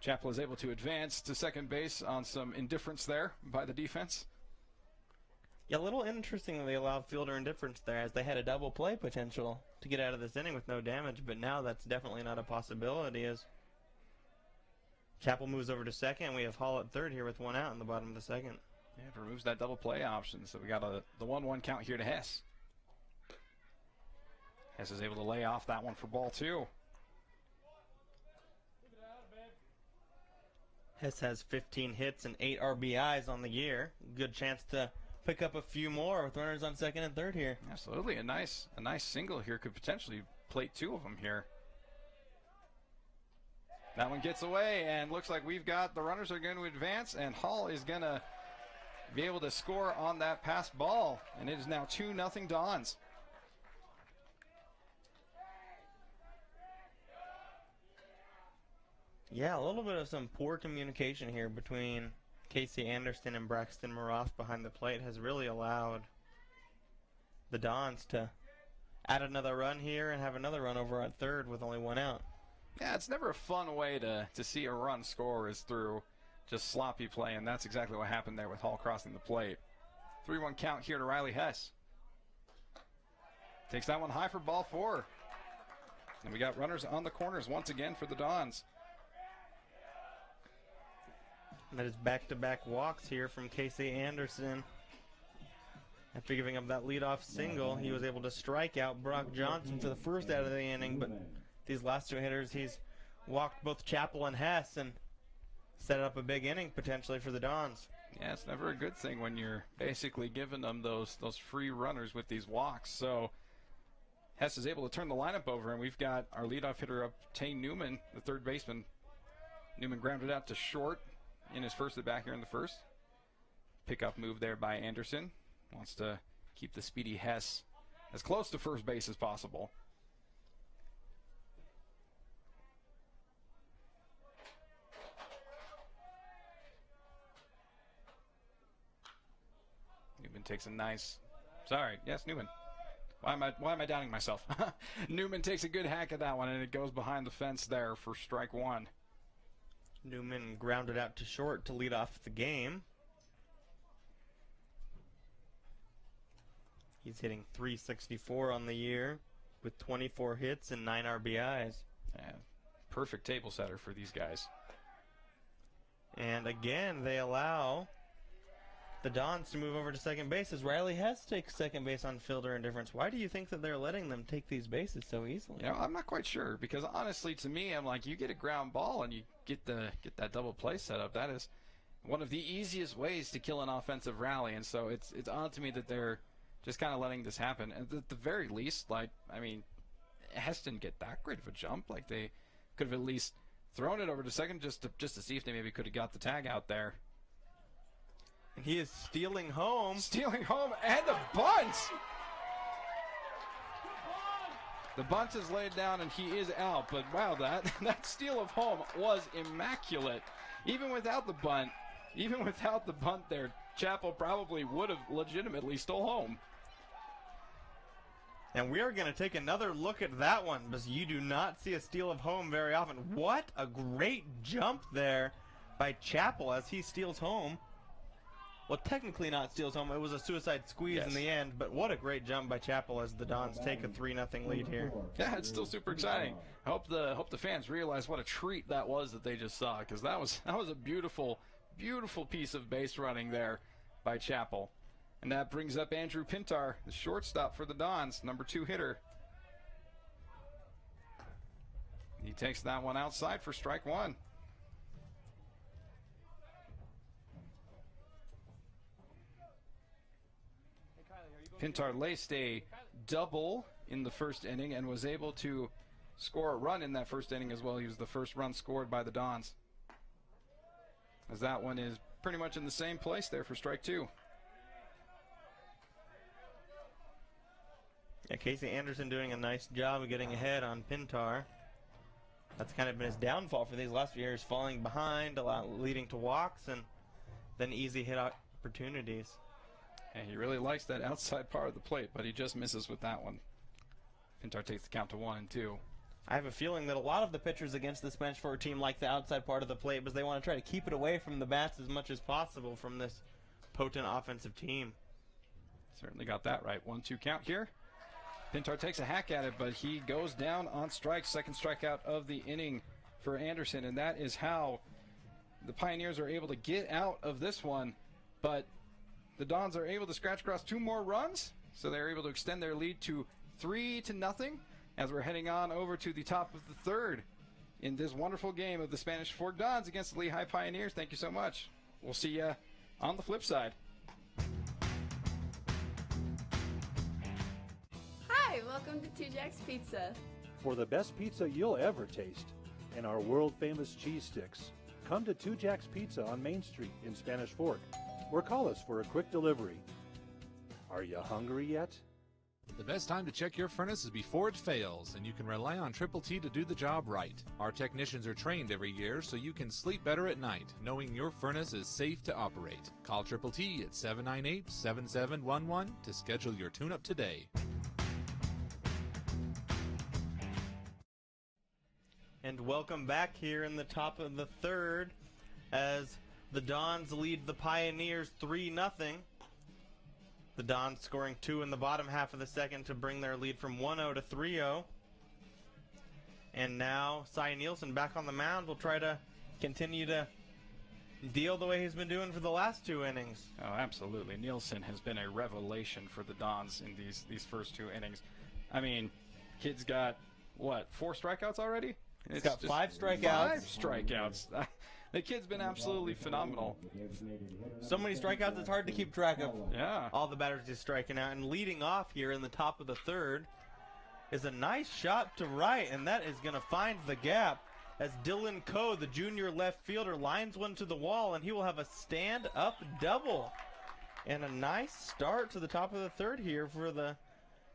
Chapel is able to advance to second base on some indifference there by the defense. Yeah, a little interesting that they allowed fielder indifference there, as they had a double play potential to get out of this inning with no damage, but now that's definitely not a possibility as Chapel moves over to second, and we have Hall at third here with one out in the bottom of the second. Yeah, it removes that double play option, so we got the 1-1 count here to Hess. Hess is able to lay off that one for ball 2. Hess has 15 hits and 8 RBIs on the year. Good chance to pick up a few more with runners on second and third here. Absolutely, a nice single here could potentially plate 2 of them here. That one gets away, and looks like we've got the runners are going to advance, and Hall is going to be able to score on that passed ball, and it is now 2-0 Dons. Yeah, a little bit of some poor communication here between Casey Anderson and Braxton Marath behind the plate has really allowed the Dons to add another run here and have another run over at third with only one out. Yeah, it's never a fun way to see a run score is through just sloppy play, and that's exactly what happened there with Hall crossing the plate. 3-1 count here to Riley Hess. Takes that one high for ball 4. And we got runners on the corners once again for the Dons. That is back-to-back walks here from Casey Anderson. After giving up that leadoff single, he was able to strike out Brock Johnson for the first out of the inning, but these last 2 hitters, he's walked both Chapel and Hess and set up a big inning potentially for the Dons. Yeah, it's never a good thing when you're basically giving them those free runners with these walks. So Hess is able to turn the lineup over, and we've got our leadoff hitter up, Tay Newman, the third baseman. Newman grounded out to short in his first at bat here in the first. Pickoff move there by Anderson. Wants to keep the speedy Hess as close to first base as possible. Newman takes a nice... Sorry, yes, Newman. Why am I doubting myself? Newman takes a good hack at that one, and it goes behind the fence there for strike one. Newman grounded out to short to lead off the game. He's hitting .364 on the year with 24 hits and 9 RBIs. Yeah, perfect table setter for these guys. And again, they allow the Dons to move over to second base as Riley Hess takes second base on fielder indifference. Why do you think that they're letting them take these bases so easily? You know, I'm not quite sure, because honestly, to me, I'm like, you get a ground ball and you get that double play set up. That is one of the easiest ways to kill an offensive rally, and so it's odd to me that they're just kind of letting this happen. And at the very least, like, I mean, Hess didn't get that great of a jump. Like, they could have at least thrown it over to second just to see if they maybe could have got the tag out there. And he is stealing home. Stealing home, and the bunt! The bunt is laid down, and he is out. But, wow, that steal of home was immaculate. Even without the bunt there, Chappell probably would have legitimately stole home. And we are going to take another look at that one, because you do not see a steal of home very often. What a great jump there by Chappell as he steals home. Well, technically not steals home. It was a suicide squeeze in the end, but what a great jump by Chappell as the Dons take a 3-0 lead here. Yeah, it's still super exciting. I hope the fans realize what a treat that was that they just saw, because that was a beautiful, beautiful piece of base running there by Chappell. And that brings up Andrew Pintar, the shortstop for the Dons, number 2 hitter. He takes that one outside for strike one. Pintar laced a double in the first inning and was able to score a run in that first inning as well. He was the first run scored by the Dons, as that one is pretty much in the same place there for strike two. Yeah, Casey Anderson doing a nice job of getting ahead on Pintar. That's kind of been his downfall for these last few years, falling behind, leading to walks, and then easy hit opportunities. And he really likes that outside part of the plate, but he just misses with that one. Pintar takes the count to 1-2. I have a feeling that a lot of the pitchers against this Spanish Fork team like the outside part of the plate because they want to try to keep it away from the bats as much as possible from this potent offensive team. Certainly got that right. 1-2 count here. Pintar takes a hack at it, but he goes down on strike. Second strikeout of the inning for Anderson, and that is how the Pioneers are able to get out of this one. But the Dons are able to scratch across 2 more runs, so they're able to extend their lead to 3-0 as we're heading on over to the top of the third in this wonderful game of the Spanish Fork Dons against the Lehi Pioneers. Thank you so much. We'll see you on the flip side. Hi, welcome to 2 Jack's Pizza. For the best pizza you'll ever taste and our world-famous cheese sticks, come to 2 Jack's Pizza on Main Street in Spanish Fork, or call us for a quick delivery. Are you hungry yet? The best time to check your furnace is before it fails, and you can rely on Triple T to do the job right. Our technicians are trained every year so you can sleep better at night, knowing your furnace is safe to operate. Call Triple T at 798-7711 to schedule your tune-up today. And welcome back here in the top of the third as the Dons lead the Pioneers 3-0. The Dons scoring 2 in the bottom half of the second to bring their lead from 1-0 to 3-0. And now Cy Nielson back on the mound will try to continue to deal the way he's been doing for the last 2 innings. Oh, absolutely. Nielson has been a revelation for the Dons in these first 2 innings. I mean, kid's got, what, 4 strikeouts already? He's got 5 strikeouts. 5 strikeouts. The kid's been absolutely phenomenal. So many strikeouts, it's hard to keep track of Yeah. all the batters he's striking out. And leading off here in the top of the third is a nice shot to right, and that is going to find the gap as Dylan Coe, the junior left fielder, lines one to the wall, and he will have a stand-up double. And a nice start to the top of the third here for the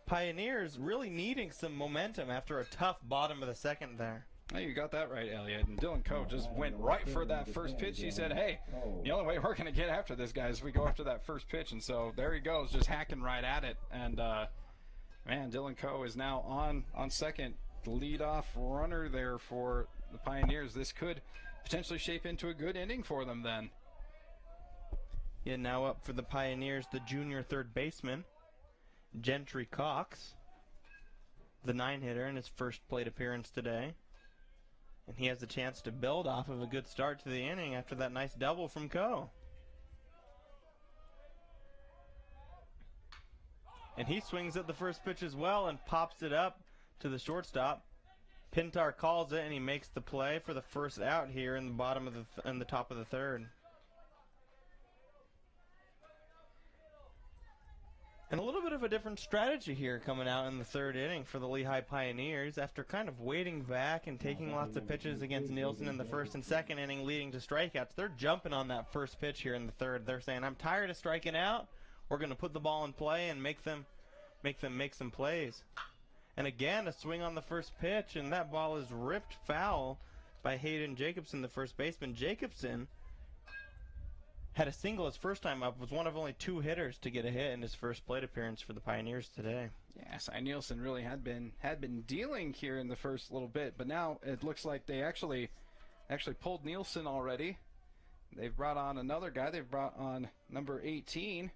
Pioneers, really needing some momentum after a tough bottom of the second there. Hey, you got that right, Elliot. And Dylan Coe just went right for that first pitch. He said, hey, the only way we're going to get after this guy is we go after that first pitch. And so there he goes, just hacking right at it. And, man, Dylan Coe is now on second. The leadoff runner there for the Pioneers. This could potentially shape into a good inning for them then. Yeah, now up for the Pioneers, the junior third baseman, Gentry Cox, the 9-hitter in his first plate appearance today. And he has a chance to build off of a good start to the inning after that nice double from Coe. And he swings at the first pitch as well and pops it up to the shortstop. Pintar calls it, and he makes the play for the first out here in the bottom of the top of the third. And a little bit of a different strategy here coming out in the third inning for the Lehi Pioneers. After kind of waiting back and taking lots of pitches against Nielson in the first and second inning, leading to strikeouts, they're jumping on that first pitch here in the third. They're saying, I'm tired of striking out. We're going to put the ball in play and make them make some plays. And again, a swing on the first pitch, and that ball is ripped foul by Hayden Jacobson, the first baseman. Jacobson had a single his first time up, was one of only 2 hitters to get a hit in his first plate appearance for the Pioneers today. Yes, Nielson really had been dealing here in the first little bit, but now it looks like they actually pulled Nielson already. They've brought on another guy. They've brought on number 18.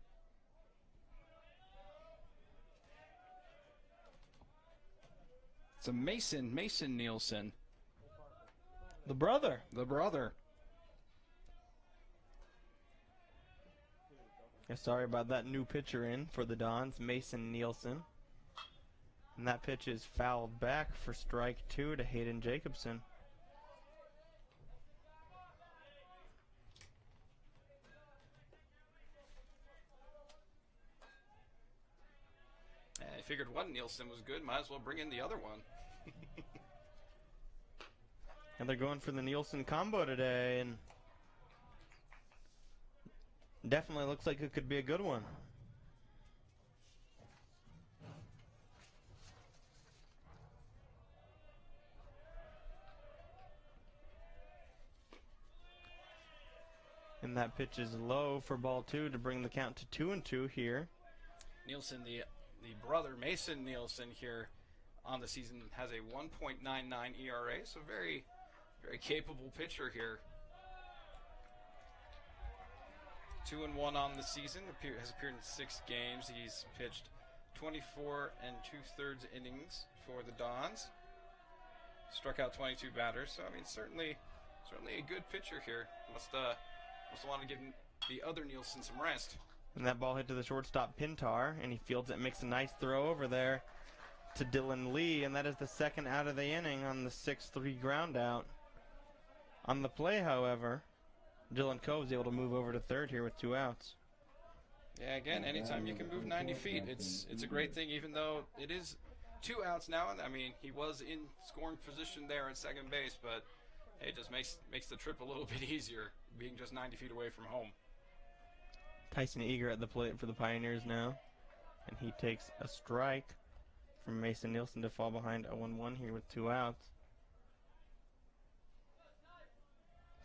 It's a Mason Nielson. The brother. Yeah, sorry about that new pitcher in for the Dons, Mason Nielsen. And that pitch is fouled back for strike 2 to Hayden Jacobson. I figured one Nielsen was good, might as well bring in the other one. And they're going for the Nielsen combo today, and definitely looks like it could be a good one. And that pitch is low for ball 2 to bring the count to 2-2 here. Nielsen, the brother, Mason Nielsen, here on the season has a 1.99 ERA, so very, very capable pitcher here. 2-1 on the season, has appeared in 6 games. He's pitched 24 2/3 innings for the Dons. Struck out 22 batters, so I mean certainly a good pitcher here. Must want to give the other Nielsen some rest. And that ball hit to the shortstop Pintar, and he fields it, makes a nice throw over there to Dylan Lee, and that is the second out of the inning on the 6-3 ground out. On the play, however, Dylan Coe is able to move over to third here with 2 outs. Yeah, again, anytime you can move 90 feet, it's a great thing, even though it is 2 outs now. I mean, he was in scoring position there at second base, but hey, it just makes the trip a little bit easier, being just 90 feet away from home. Tyson Eager at the plate for the Pioneers now, and he takes a strike from Mason Nielsen to fall behind 0-1 here with 2 outs.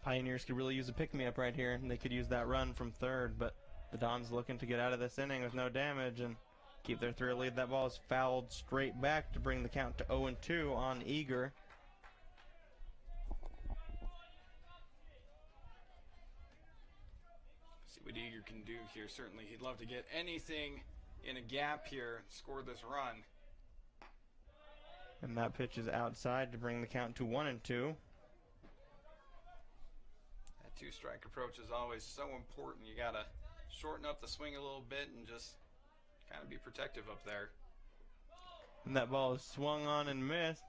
Pioneers could really use a pick-me-up right here, and they could use that run from third, but the Dons looking to get out of this inning with no damage and keep their 3rd lead. That ball is fouled straight back to bring the count to 0-2 on Eager. See what Eager can do here. Certainly he'd love to get anything in a gap here, score this run. And that pitch is outside to bring the count to 1-2. That 2-strike approach is always so important. You got to shorten up the swing a little bit and just kind of be protective up there. And that ball is swung on and missed.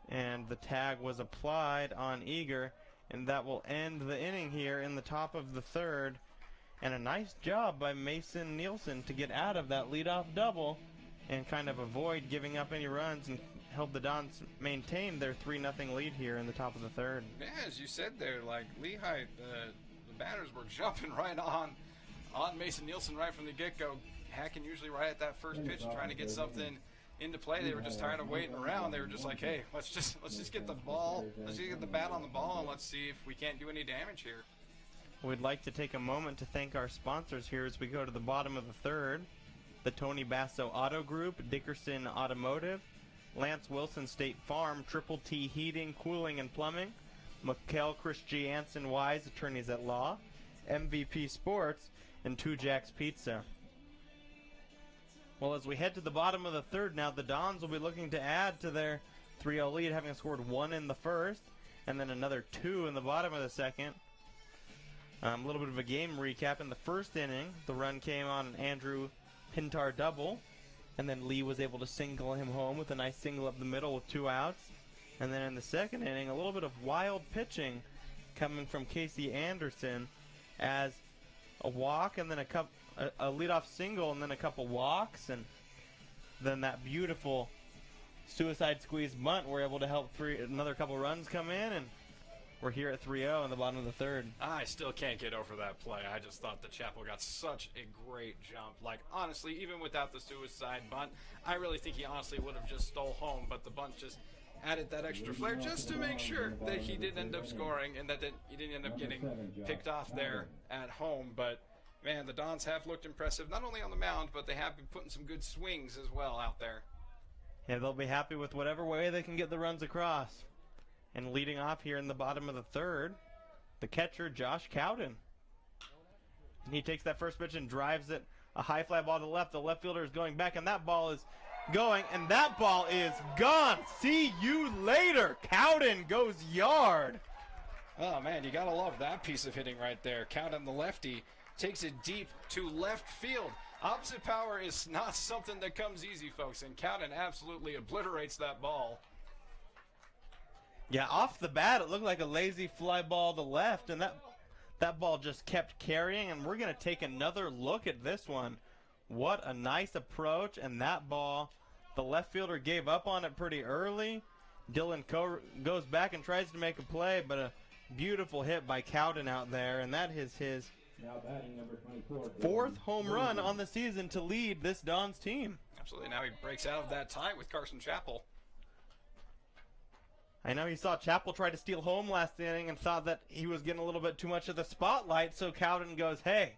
And the tag was applied on Eager. And that will end the inning here in the top of the 3rd. And a nice job by Mason Nielsen to get out of that leadoff double and kind of avoid giving up any runs and help the Dons maintain their 3-0 lead here in the top of the third. Yeah, as you said there, like Lehi, the batters were jumping right on Mason Nielson right from the get-go, hacking usually right at that first pitch, trying to get something into play. They were just tired of waiting around. They were just like, hey, let's just get the ball, let's just get the bat on the ball, and let's see if we can't do any damage here. We'd like to take a moment to thank our sponsors here as we go to the bottom of the third. The Tony Basso Auto Group, Dickerson Automotive, Lance Wilson State Farm, Triple T Heating, Cooling, and Plumbing, Mikkel Christiansen Wise, Attorneys at Law, MVP Sports, and Two Jacks Pizza. Well, as we head to the bottom of the third now, the Dons will be looking to add to their 3-0 lead, having scored 1 in the first, and then another 2 in the bottom of the second. A little bit of a game recap. In the first inning, the run came on an Andrew Pintar double, and then Lee was able to single him home with a nice single up the middle with 2 outs. And then in the second inning, a little bit of wild pitching coming from Casey Anderson as a walk and then a leadoff single and then a couple walks, and then that beautiful suicide squeeze bunt. We're able to help another couple runs come in, and we're here at 3-0 in the bottom of the third. I still can't get over that play. I just thought that Chappell got such a great jump. Like, honestly, even without the suicide bunt, I really think he honestly would have just stole home, but the bunt just added that extra flair just to make sure that he didn't end up scoring and that he didn't end up getting picked off there at home. But, man, the Dons have looked impressive, not only on the mound, but they have been putting some good swings as well out there. Yeah, they'll be happy with whatever way they can get the runs across. And leading off here in the bottom of the third, the catcher, Josh Cowden. And he takes that first pitch and drives it a high fly ball to the left. The left fielder is going back, and that ball is going, and that ball is gone. See you later. Cowden goes yard. Oh, man, you got to love that piece of hitting right there. Cowden, the lefty, takes it deep to left field. Opposite power is not something that comes easy, folks, and Cowden absolutely obliterates that ball. Yeah, off the bat, it looked like a lazy fly ball to left, and that ball just kept carrying, and we're going to take another look at this one. What a nice approach, and that ball, the left fielder gave up on it pretty early. Dylan goes back and tries to make a play, but a beautiful hit by Cowden out there, and that is his Now batting number 24. 4th home run on the season to lead this Dons team. Absolutely. Now he breaks out of that tie with Carson Chappell. I know he saw Chappell try to steal home last inning and thought that he was getting a little bit too much of the spotlight, so Cowden goes, hey,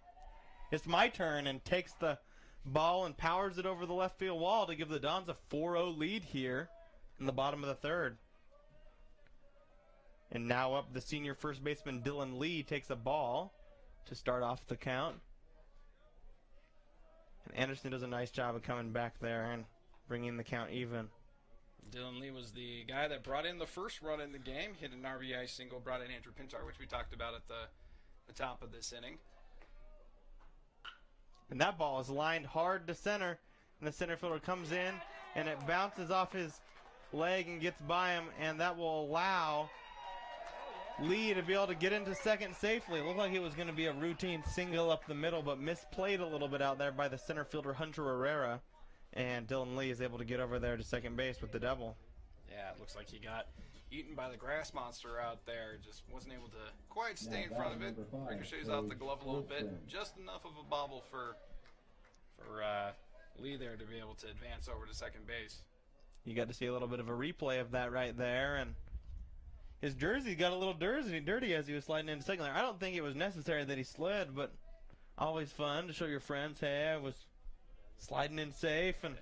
it's my turn, and takes the ball and powers it over the left field wall to give the Dons a 4-0 lead here in the bottom of the third. And now up the senior first baseman Dylan Lee takes a ball to start off the count. And Anderson does a nice job of coming back there and bringing the count even. Dylan Lee was the guy that brought in the first run in the game, hit an RBI single, brought in Andrew Pintar, which we talked about at the top of this inning. And that ball is lined hard to center, and the center fielder comes in, and it bounces off his leg and gets by him, and that will allow Lee to be able to get into second safely. It looked like it was going to be a routine single up the middle, but misplayed a little bit out there by the center fielder Hunter Herrera. And Dylan Lee is able to get over there to second base with the double. Yeah, it looks like he got eaten by the grass monster out there. Just wasn't able to quite stay in front of it. Ricochets off the glove a little bit. Just enough of a bobble for Lee there to be able to advance over to second base. You got to see a little bit of a replay of that right there. And his jersey got a little dirty as he was sliding into second there. I don't think it was necessary that he slid, but always fun to show your friends, hey, I was sliding in safe. And yeah.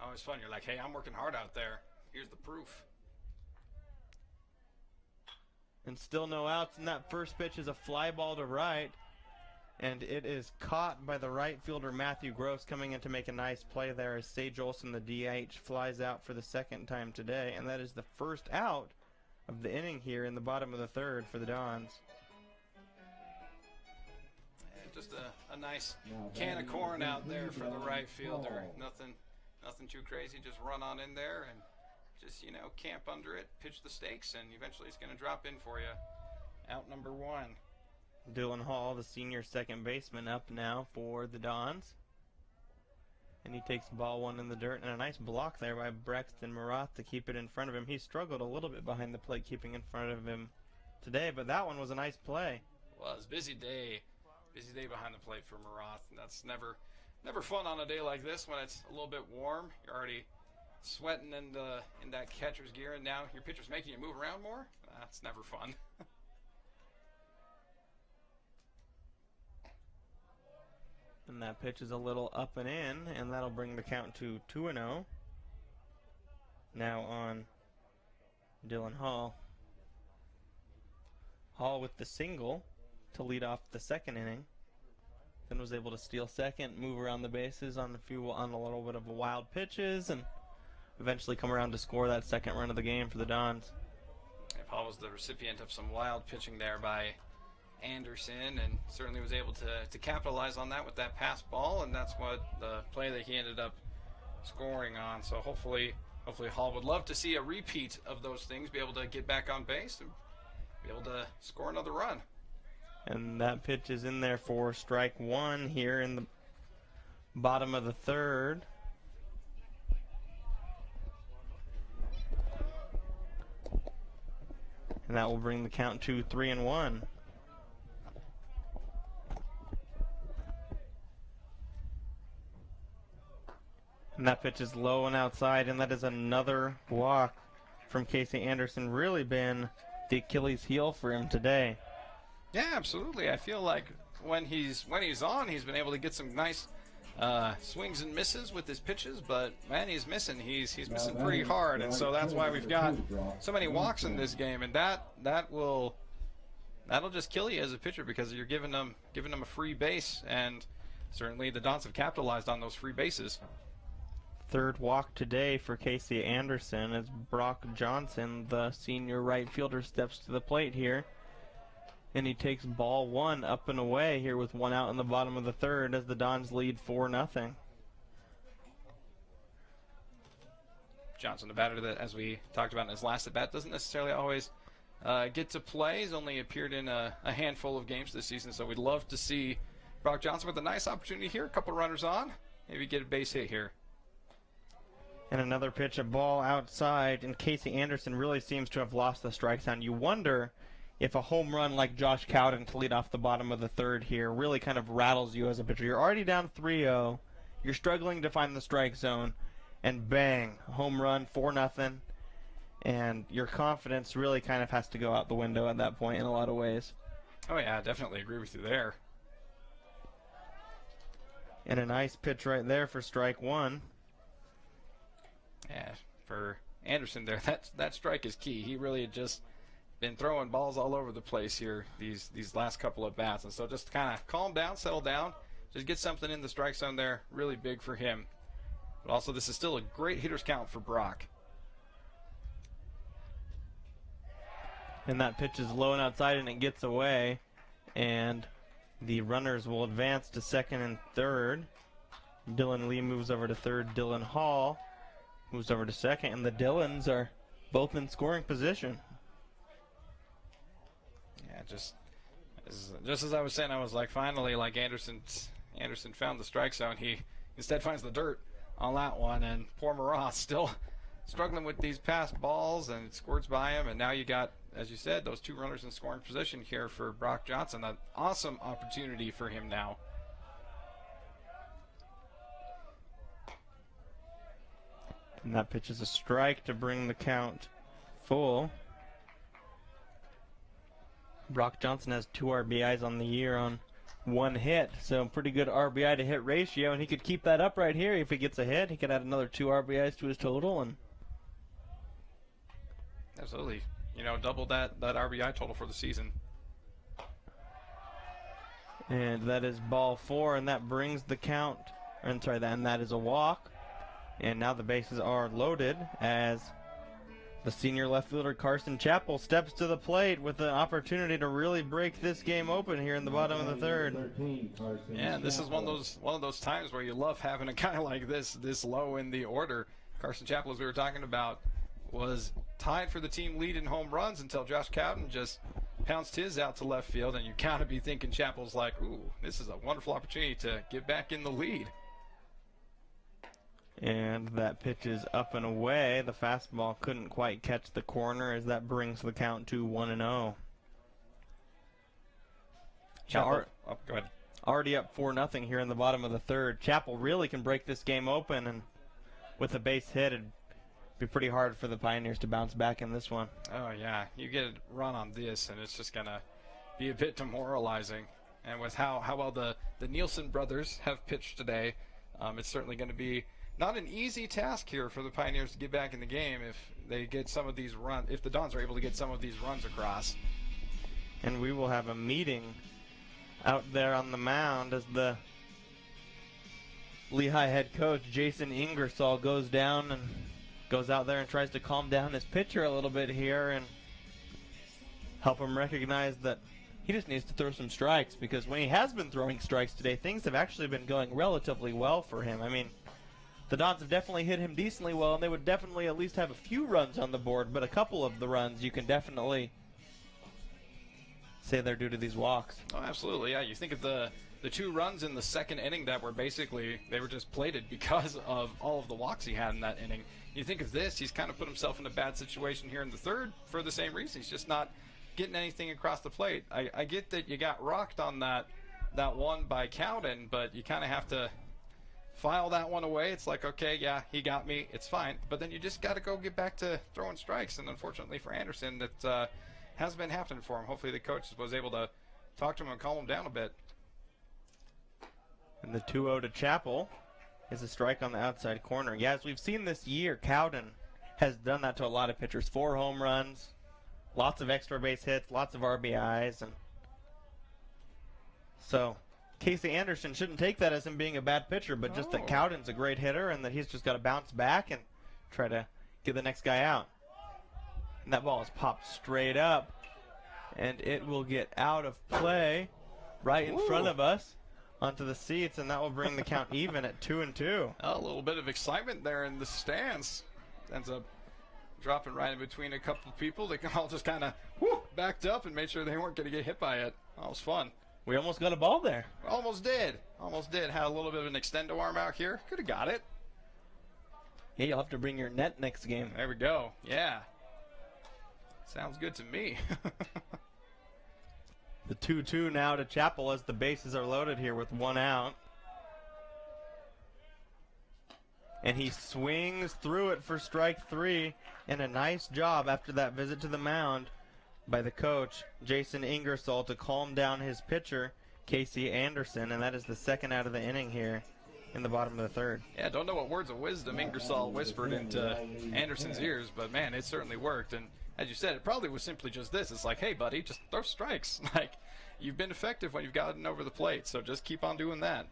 Always fun. You're like, hey, I'm working hard out there. Here's the proof. And still no outs, and that first pitch is a fly ball to right. And it is caught by the right fielder Matthew Gross, coming in to make a nice play there as Sage Olson, the DH, flies out for the second time today. And that is the first out of the inning here in the bottom of the third for the Dons. Just a nice can of corn out there for the right fielder. Nothing too crazy. Just run on in there and just, camp under it, pitch the stakes, and eventually it's going to drop in for you. Out number 1. Dylan Hall, the senior second baseman, up now for the Dons. And he takes ball one in the dirt, and a nice block there by Braxton Marath to keep it in front of him. He struggled a little bit behind the plate keeping in front of him today, but that one was a nice play. Was busy day behind the plate for Marath. That's never fun on a day like this when it's a little bit warm. You're already sweating in that catcher's gear, and now your pitcher's making you move around more. That's never fun. And that pitch is a little up and in, and that'll bring the count to 2-0. Now on Dylan Hall. Hall with the single to lead off the second inning. Then was able to steal second, move around the bases on a little bit of wild pitches, and eventually come around to score that second run of the game for the Dons. Hall was the recipient of some wild pitching there by Anderson, and certainly was able to capitalize on that with that pass ball, and that's what the play that he ended up scoring on. So hopefully Hall would love to see a repeat of those things, be able to get back on base and be able to score another run. And that pitch is in there for strike one here in the bottom of the third. And that will bring the count to 3-1. And that pitch is low and outside, and that is another walk from Casey Anderson. Really been the Achilles heel for him today. Yeah, absolutely. I feel like when he's on, he's been able to get some nice swings and misses with his pitches, but man, he's missing. He's missing pretty hard, and so that's why we've got so many walks in this game, and that'll just kill you as a pitcher because you're giving them a free base, and certainly the Dons have capitalized on those free bases. Third walk today for Casey Anderson as Brock Johnson, the senior right fielder, steps to the plate here. And he takes ball one up and away here with one out in the bottom of the third as the Dons lead 4-0. Johnson, the batter that, as we talked about in his last at-bat, doesn't necessarily always get to play. He's only appeared in a handful of games this season, so we'd love to see Brock Johnson with a nice opportunity here. A couple runners on. Maybe get a base hit here. And another pitch, a ball outside, and Casey Anderson really seems to have lost the strike zone. You wonder if a home run like Josh Cowden to lead off the bottom of the third here really kind of rattles you as a pitcher. You're already down 3-0. You're struggling to find the strike zone, and bang, home run, 4-0. And your confidence really kind of has to go out the window at that point in a lot of ways. Oh, yeah, I definitely agree with you there. And a nice pitch right there for strike one. Yeah, for Anderson there, that strike is key. He really had just been throwing balls all over the place here these last couple of bats. And so just kind of calm down, settle down, just get something in the strike zone there, really big for him. But also this is still a great hitter's count for Brock. And that pitch is low and outside, and it gets away. And the runners will advance to second and third. Dylan Lee moves over to third. Dylan Hall moves over to second, and the Dylans are both in scoring position. Yeah, just as I was saying, I was like, finally, like Anderson found the strike zone. He instead finds the dirt on that one, and poor Marath still struggling with these past balls, and it squirts by him. And now you got, as you said, those two runners in scoring position here for Brock Johnson. An awesome opportunity for him now. And that pitch is a strike to bring the count full. Brock Johnson has 2 RBIs on the year on 1 hit, so pretty good RBI to hit ratio, and he could keep that up right here. If he gets a hit, he could add another 2 RBIs to his total. And absolutely, double that RBI total for the season. And that is ball 4, and that brings the count, and that is a walk. And now the bases are loaded as the senior left fielder Carson Chappell steps to the plate with an opportunity to really break this game open here in the bottom of the third. Yeah, this is one of those times where you love having a guy like this low in the order. Carson Chappell, as we were talking about, was tied for the team lead in home runs until Josh Cowden just pounced his out to left field, and you gotta be thinking Chappell's like, ooh, this is a wonderful opportunity to get back in the lead. And that pitch is up and away. The fastball couldn't quite catch the corner as that brings the count to 1-0. Go ahead. Already up 4-0 here in the bottom of the third. Chapel really can break this game open, and with a base hit, it'd be pretty hard for the Pioneers to bounce back in this one. Oh, yeah. You get a run on this, and it's just going to be a bit demoralizing. And with how well the Nielson brothers have pitched today, it's certainly going to be not an easy task here for the Pioneers to get back in the game if they get some of these runs, if the Dons are able to get some of these runs across. And we will have a meeting out there on the mound as the Lehi head coach Jason Ingersoll goes down and goes out there and tries to calm down his pitcher a little bit here and help him recognize that he just needs to throw some strikes, because when he has been throwing strikes today, things have actually been going relatively well for him. I mean, the Dons have definitely hit him decently well, and they would definitely at least have a few runs on the board, but a couple of the runs you can definitely say they're due to these walks. Oh, absolutely, yeah. You think of the 2 runs in the second inning that were basically, they were just plated because of all of the walks he had in that inning. You think of this, he's kind of put himself in a bad situation here in the third for the same reason. He's just not getting anything across the plate. I get that you got rocked on that one by Cowden, but you kind of have to file that one away. It's like, okay, yeah, he got me, it's fine. But then you just got to go get back to throwing strikes, and unfortunately for Anderson, that hasn't been happening for him. Hopefully the coach was able to talk to him and calm him down a bit. And the 2-0 to Chapel is a strike on the outside corner. Yeah, as we've seen this year, Cowden has done that to a lot of pitchers. 4 home runs, lots of extra base hits, lots of RBIs. And so Casey Anderson shouldn't take that as him being a bad pitcher, but just that Cowden's a great hitter and that he's just got to bounce back and try to get the next guy out. And that ball is popped straight up, and it will get out of play right in front of us onto the seats, and that will bring the count even at 2-2. A little bit of excitement there in the stands. Ends up dropping right in between a couple of people. They all just kind of backed up and made sure they weren't going to get hit by it. That was fun. We almost got a ball there. Almost did. Almost did. Had a little bit of an extendo arm out here. Could have got it. Yeah, you'll have to bring your net next game. There we go. Yeah. Sounds good to me. The 2-2 now to Chapel as the bases are loaded here with 1 out. And he swings through it for strike 3. And a nice job after that visit to the mound by the coach, Jason Ingersoll, to calm down his pitcher, Casey Anderson. And that is the 2nd out of the inning here in the bottom of the third. Yeah, don't know what words of wisdom Ingersoll whispered into Anderson's ears, but man, it certainly worked. And as you said, it probably was simply just this. It's like, hey, buddy, just throw strikes. Like, you've been effective when you've gotten over the plate, so just keep on doing that.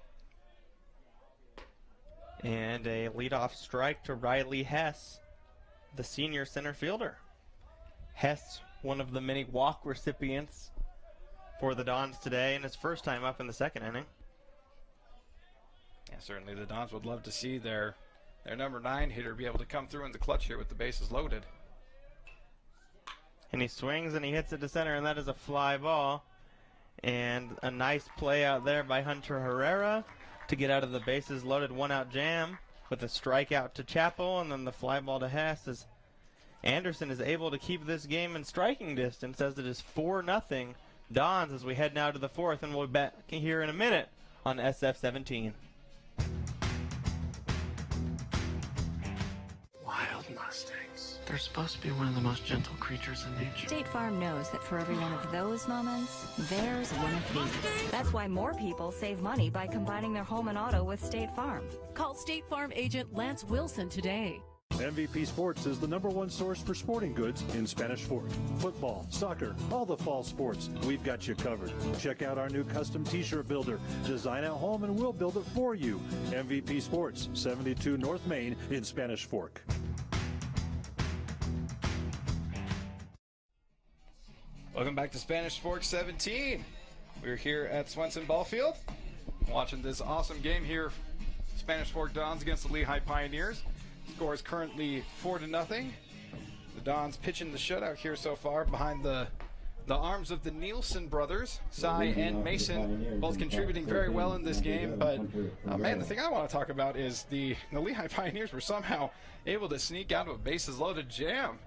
And a leadoff strike to Riley Hess, the senior center fielder. Hess, one of the many walk recipients for the Dons today, and his first time up in the 2nd inning. Yeah, certainly the Dons would love to see their number 9 hitter be able to come through in the clutch here with the bases loaded. And he swings and he hits it to center, and that is a fly ball. And a nice play out there by Hunter Herrera to get out of the bases loaded 1-out jam with a strikeout to Chapel, and then the fly ball to Hess as Anderson is able to keep this game in striking distance as it is 4-0 Dons as we head now to the 4th, and we'll be back here in a minute on SF-17. Wild Mustangs. They're supposed to be one of the most gentle creatures in nature. State Farm knows that for every one of those moments, there's one of these. That's why more people save money by combining their home and auto with State Farm. Call State Farm agent Lance Wilson today. MVP Sports is the #1 source for sporting goods in Spanish Fork. Football, soccer, all the fall sports, we've got you covered. Check out our new custom t-shirt builder. Design at home and we'll build it for you. MVP Sports, 72 North Main in Spanish Fork. Welcome back to Spanish Fork 17. We're here at Swenson Ballfield watching this awesome game here. Spanish Fork Dons against the Lehi Pioneers. Score is currently 4-0. The Dons pitching the shutout here so far behind the the arms of the Nielson brothers, Cy and Mason, both contributing very well in this game. But, man, the thing I want to talk about is the Lehi Pioneers were somehow able to sneak out of a bases-loaded jam.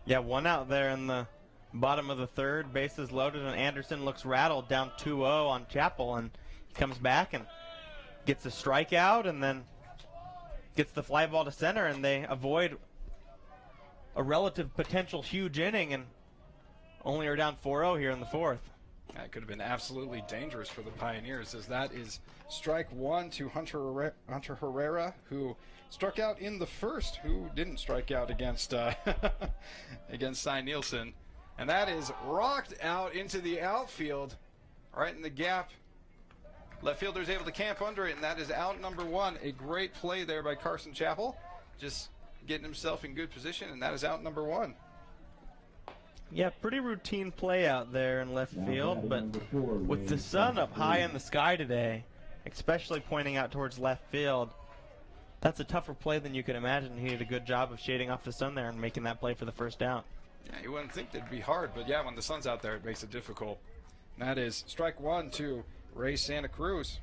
Yeah, one out there in the bottom of the third, bases loaded, and Anderson looks rattled, down 2-0 on Chapel, and he comes back and gets a strikeout and then gets the fly ball to center, and they avoid a relative potential huge inning and only are down 4-0 here in the fourth. That could have been absolutely dangerous for the Pioneers, as that is strike one to Hunter Herrera, who struck out in the first, who didn't strike out against against Cy Nielson. And that is rocked out into the outfield, right in the gap. Left fielder's able to camp under it, and that is out number one. A great play there by Carson Chapel, just getting himself in good position, and that is out number one. Yeah, pretty routine play out there in left field, but with the sun up high in the sky today, especially pointing out towards left field, that's a tougher play than you could imagine. He did a good job of shading off the sun there and making that play for the first out. Yeah, you wouldn't think that'd be hard, but yeah, when the sun's out there, it makes it difficult. And that is strike one to Ray Santa Cruz.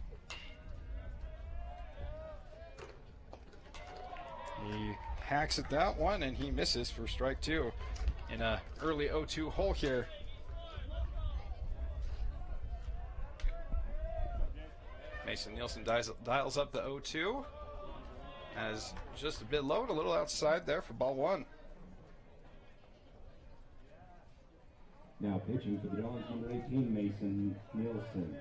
He hacks at that one, and he misses for strike two in a early 0-2 hole here. Mason Nielsen dials up the 0-2. As just a bit low, a little outside there for ball one. Now pitching for the Dons, number 18, Mason Nielsen.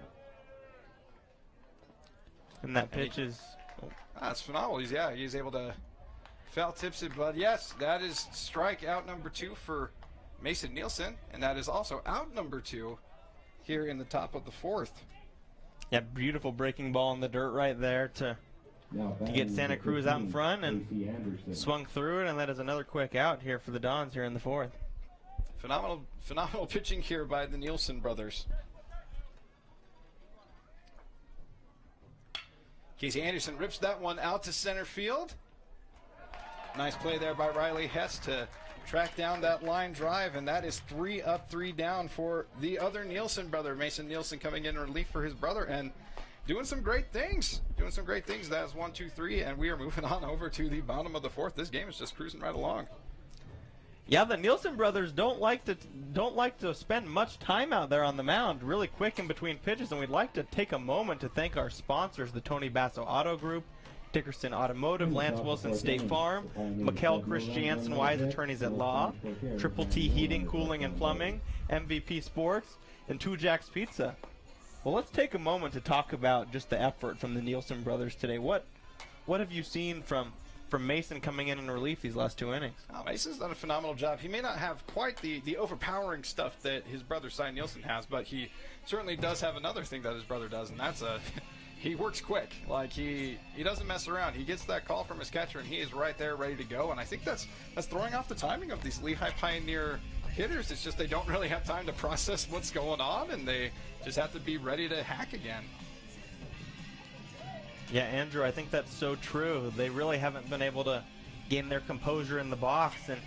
And that pitch is... That's phenomenal. He's able to foul tips it, but yes, that is strike out number two for Mason Nielsen, and that is also out number two here in the top of the fourth. Yeah, beautiful breaking ball in the dirt right there to get Santa Cruz out in front, and swung through it, and that is another quick out here for the Dons here in the fourth. Phenomenal pitching here by the Nielsen brothers. Casey Anderson rips that one out to center field. Nice play there by Riley Hess to track down that line drive, and that is 3 up, 3 down for the other Nielsen brother. Mason Nielsen coming in relief for his brother and doing some great things. That is 1, 2, 3, and we are moving on over to the bottom of the fourth. This game is just cruising right along. Yeah, the Nielsen brothers don't like to spend much time out there on the mound, really quick in between pitches, and we'd like to take a moment to thank our sponsors, the Tony Basso Auto Group, Dickerson Automotive, Lance Wilson State Farm, Mikkel Christiansen Wise Attorneys at Law, Triple T Heating, Cooling, and Plumbing, MVP Sports, and Two Jacks Pizza. Well, let's take a moment to talk about just the effort from the Nielsen brothers today. What have you seen from Mason coming in relief these last 2 innings? Oh, Mason's done a phenomenal job. He may not have quite the overpowering stuff that his brother Cy Nielsen has, but he certainly does have another thing that his brother does, and that's he works quick. Like he doesn't mess around. He gets that call from his catcher, and he is right there ready to go. And I think that's throwing off the timing of these Lehi Pioneer hitters. It's just they don't really have time to process what's going on, and they just have to be ready to hack again. Yeah, Andrew, I think that's so true. They really haven't been able to gain their composure in the box, and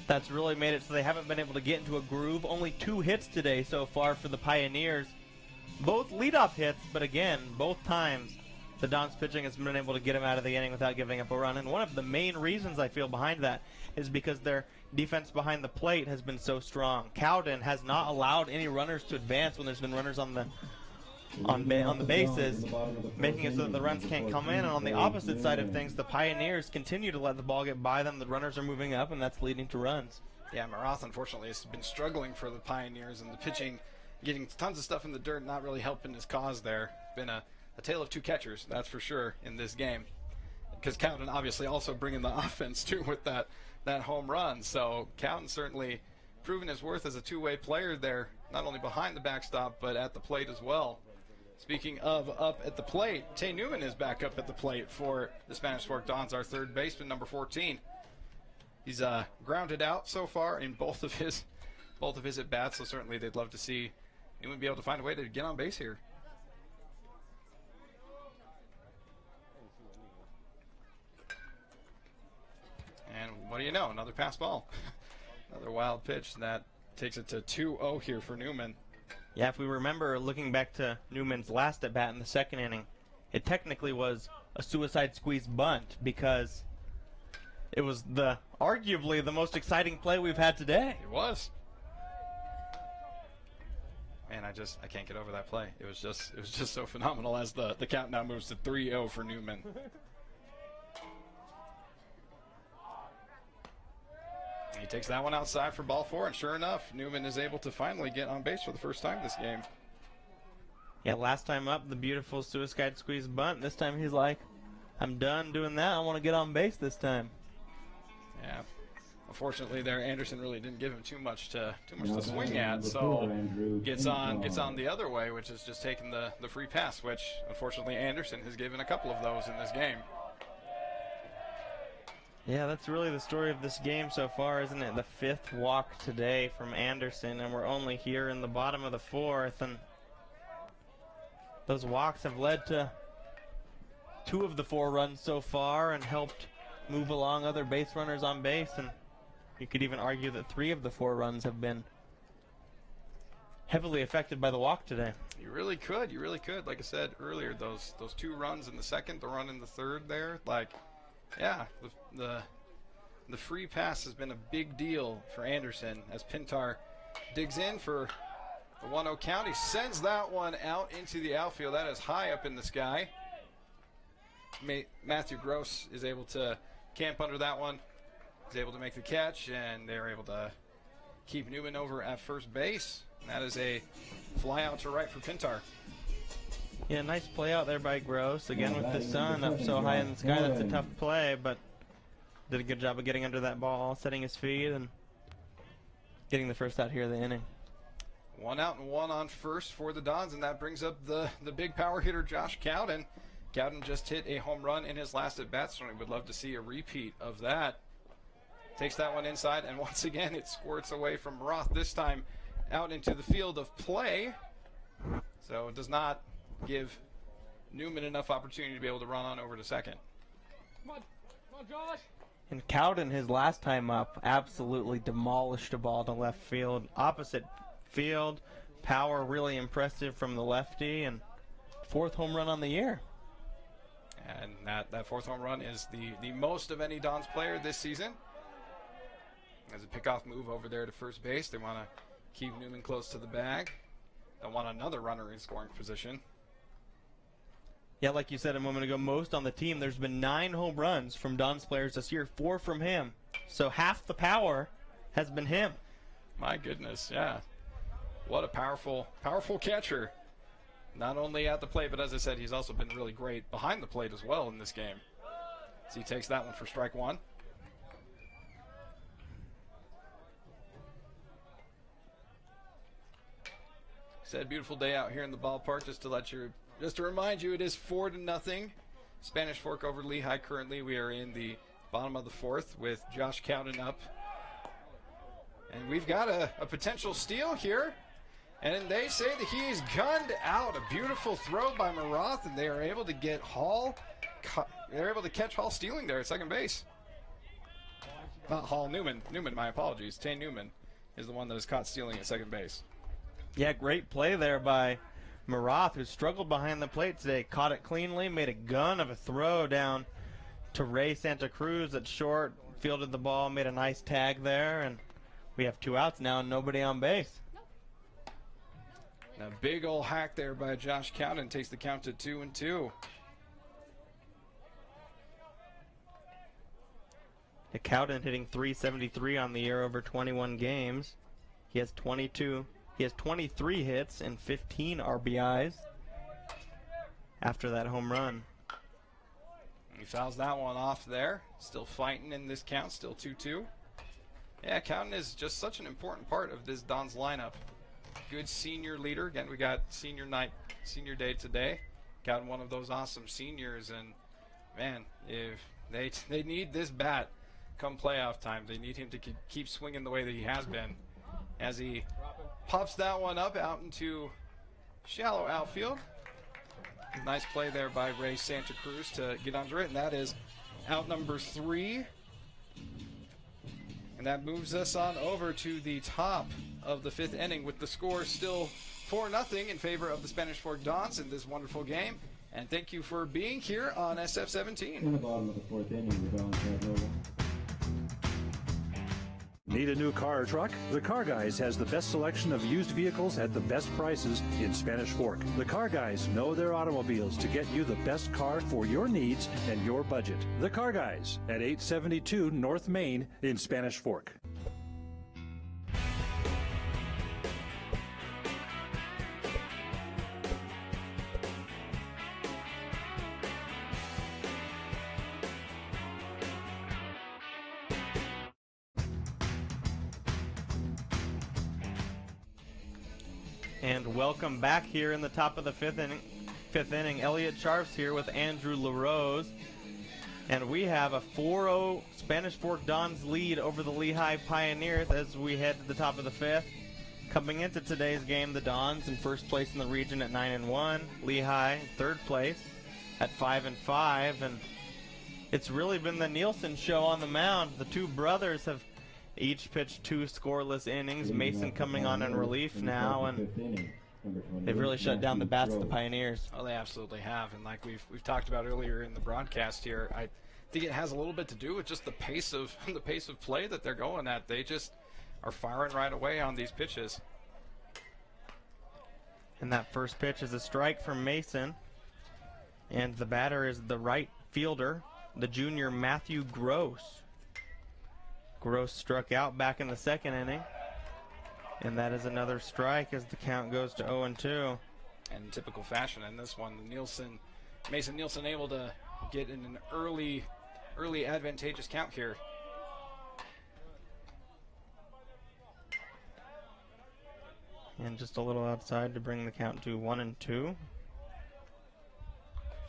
that's really made it so they haven't been able to get into a groove. Only 2 hits today so far for the Pioneers. Both leadoff hits, but again, both times the Dons pitching has been able to get them out of the inning without giving up a run. And one of the main reasons I feel behind that is because their defense behind the plate has been so strong. Cowden has not allowed any runners to advance when there's been runners on the bases, making it so that the runs can't come in. And on the opposite side of things, the Pioneers continue to let the ball get by them. The runners are moving up, and that's leading to runs. Yeah, Marath, unfortunately, has been struggling for the Pioneers, and the pitching, getting tons of stuff in the dirt, not really helping his cause there. Been a tale of 2 catchers, that's for sure, in this game. Because Cowden obviously also bringing the offense, too, with that home run. So Cowden certainly proven his worth as a two-way player there, not only behind the backstop, but at the plate as well. Speaking of up at the plate, Tay Newman is back up at the plate for the Spanish Fork Dons, our third baseman, number 14. He's grounded out so far in both of his at-bats, so certainly they'd love to see Newman be able to find a way to get on base here. And what do you know? Another pass ball. Another wild pitch that Takes it to 2-0 here for Newman. Yeah, if we remember looking back to Newman's last at bat in the second inning, it technically was a suicide squeeze bunt because it was arguably the most exciting play we've had today. It was. Man, I can't get over that play. It was just so phenomenal as the count now moves to 3-0 for Newman. He takes that one outside for ball 4, and sure enough, Newman is able to finally get on base for the first time this game. Yeah, last time up, the beautiful suicide squeeze bunt. This time he's like, I'm done doing that. I want to get on base this time. Yeah. Unfortunately, there Anderson really didn't give him too much to swing at, so gets on the other way, which is just taking the free pass, which unfortunately Anderson has given a couple of those in this game. Yeah, that's really the story of this game so far, isn't it? The 5th walk today from Anderson, and we're only here in the bottom of the 4th, and those walks have led to 2 of the 4 runs so far and helped move along other base runners on base, and you could even argue that 3 of the 4 runs have been heavily affected by the walk today. You really could. Like I said earlier, those 2 runs in the second, the run in the third there, yeah, the free pass has been a big deal for Anderson as Pintar digs in for the 1-0 count. He sends that one out into the outfield. That is high up in the sky. Matthew Gross is able to camp under that one. He's able to make the catch, and they're able to keep Newman over at first base. And that is a fly out to right for Pintar. Yeah, nice play out there by Gross. Again, with the sun up so high in the sky, that's a tough play, but did a good job of getting under that ball, setting his feet, and getting the first out here of the inning. 1 out and 1 on first for the Dons, and that brings up the big power hitter, Josh Cowden. Cowden just hit a home run in his last at-bat, so we would love to see a repeat of that. Takes that one inside, and once again it squirts away from Roth, this time out into the field of play. So it does not give Newman enough opportunity to be able to run on over to second. Come on, Josh. And Cowden, his last time up, absolutely demolished a ball to left field. Opposite field, power really impressive from the lefty, and 4th home run on the year. And that 4th home run is the most of any Dons player this season. As a pickoff move over there to first base, they want to keep Newman close to the bag. They want another runner in scoring position. Yeah, like you said a moment ago, most on the team. There's been 9 home runs from Dons players this year, 4 from him. So half the power has been him. My goodness, yeah. What a powerful catcher. Not only at the plate, but as I said, he's also been really great behind the plate as well in this game. So he takes that one for strike 1. Said beautiful day out here in the ballpark. Just to remind you, it is 4-0. Spanish Fork over Lehi. Currently, we are in the bottom of the 4th with Josh Cowden up, and we've got a potential steal here. And they say that he's gunned out. A beautiful throw by Maroth, and they are able to get Hall. They're able to catch Hall stealing there at second base. Not Hall, Newman. Newman, my apologies. Tay Newman is the one that is caught stealing at second base. Yeah, great play there by Maroth, who struggled behind the plate today. Caught it cleanly, made a gun of a throw down to Ray Santa Cruz at short. Fielded the ball, made a nice tag there, and we have 2 outs now and nobody on base. A big old hack there by Josh Cowden takes the count to 2-2. Cowden hitting .373 on the year over 21 games. He has 23 hits and 15 RBIs after that home run. He fouls that one off there. Still fighting in this count, still 2-2. Yeah, Cowden is just such an important part of this Dons lineup. Good senior leader. Again, we got senior day today. Cowden, one of those awesome seniors, and man, if they need this bat come playoff time. They need him to keep swinging the way that he has been. As he pops that one up out into shallow outfield. Nice play there by Ray Santa Cruz to get under it, and that is out number 3. And that moves us on over to the top of the 5th inning with the score still 4-0 in favor of the Spanish Fork Dons in this wonderful game. And thank you for being here on SF17. In the bottom of the 4th inning, the Dons have no run. Need a new car or truck? The Car Guys has the best selection of used vehicles at the best prices in Spanish Fork. The Car Guys know their automobiles to get you the best car for your needs and your budget. The Car Guys at 872 North Main in Spanish Fork. And welcome back here in the top of the fifth inning. Elliot Sharps here with Andrew LaRose. And we have a 4-0 Spanish Fork Dons lead over the Lehi Pioneers as we head to the top of the 5th. Coming into today's game, the Dons in first place in the region at 9-1. Lehi in third place at 5-5. And it's really been the Nielson show on the mound. The two brothers have each pitched 2 scoreless innings. Mason coming on in relief now, and they've really shut down the bats of the Pioneers. Oh, they absolutely have, and like we've talked about earlier in the broadcast here, I think it has a little bit to do with just the pace of play that they're going at. They just are firing right away on these pitches. And that first pitch is a strike from Mason, and the batter is the right fielder, the junior Matthew Gross. Gross struck out back in the second inning, and that is another strike as the count goes to 0-2. And in typical fashion in this one, Mason Nielsen able to get in an early advantageous count here. And just a little outside to bring the count to 1-2.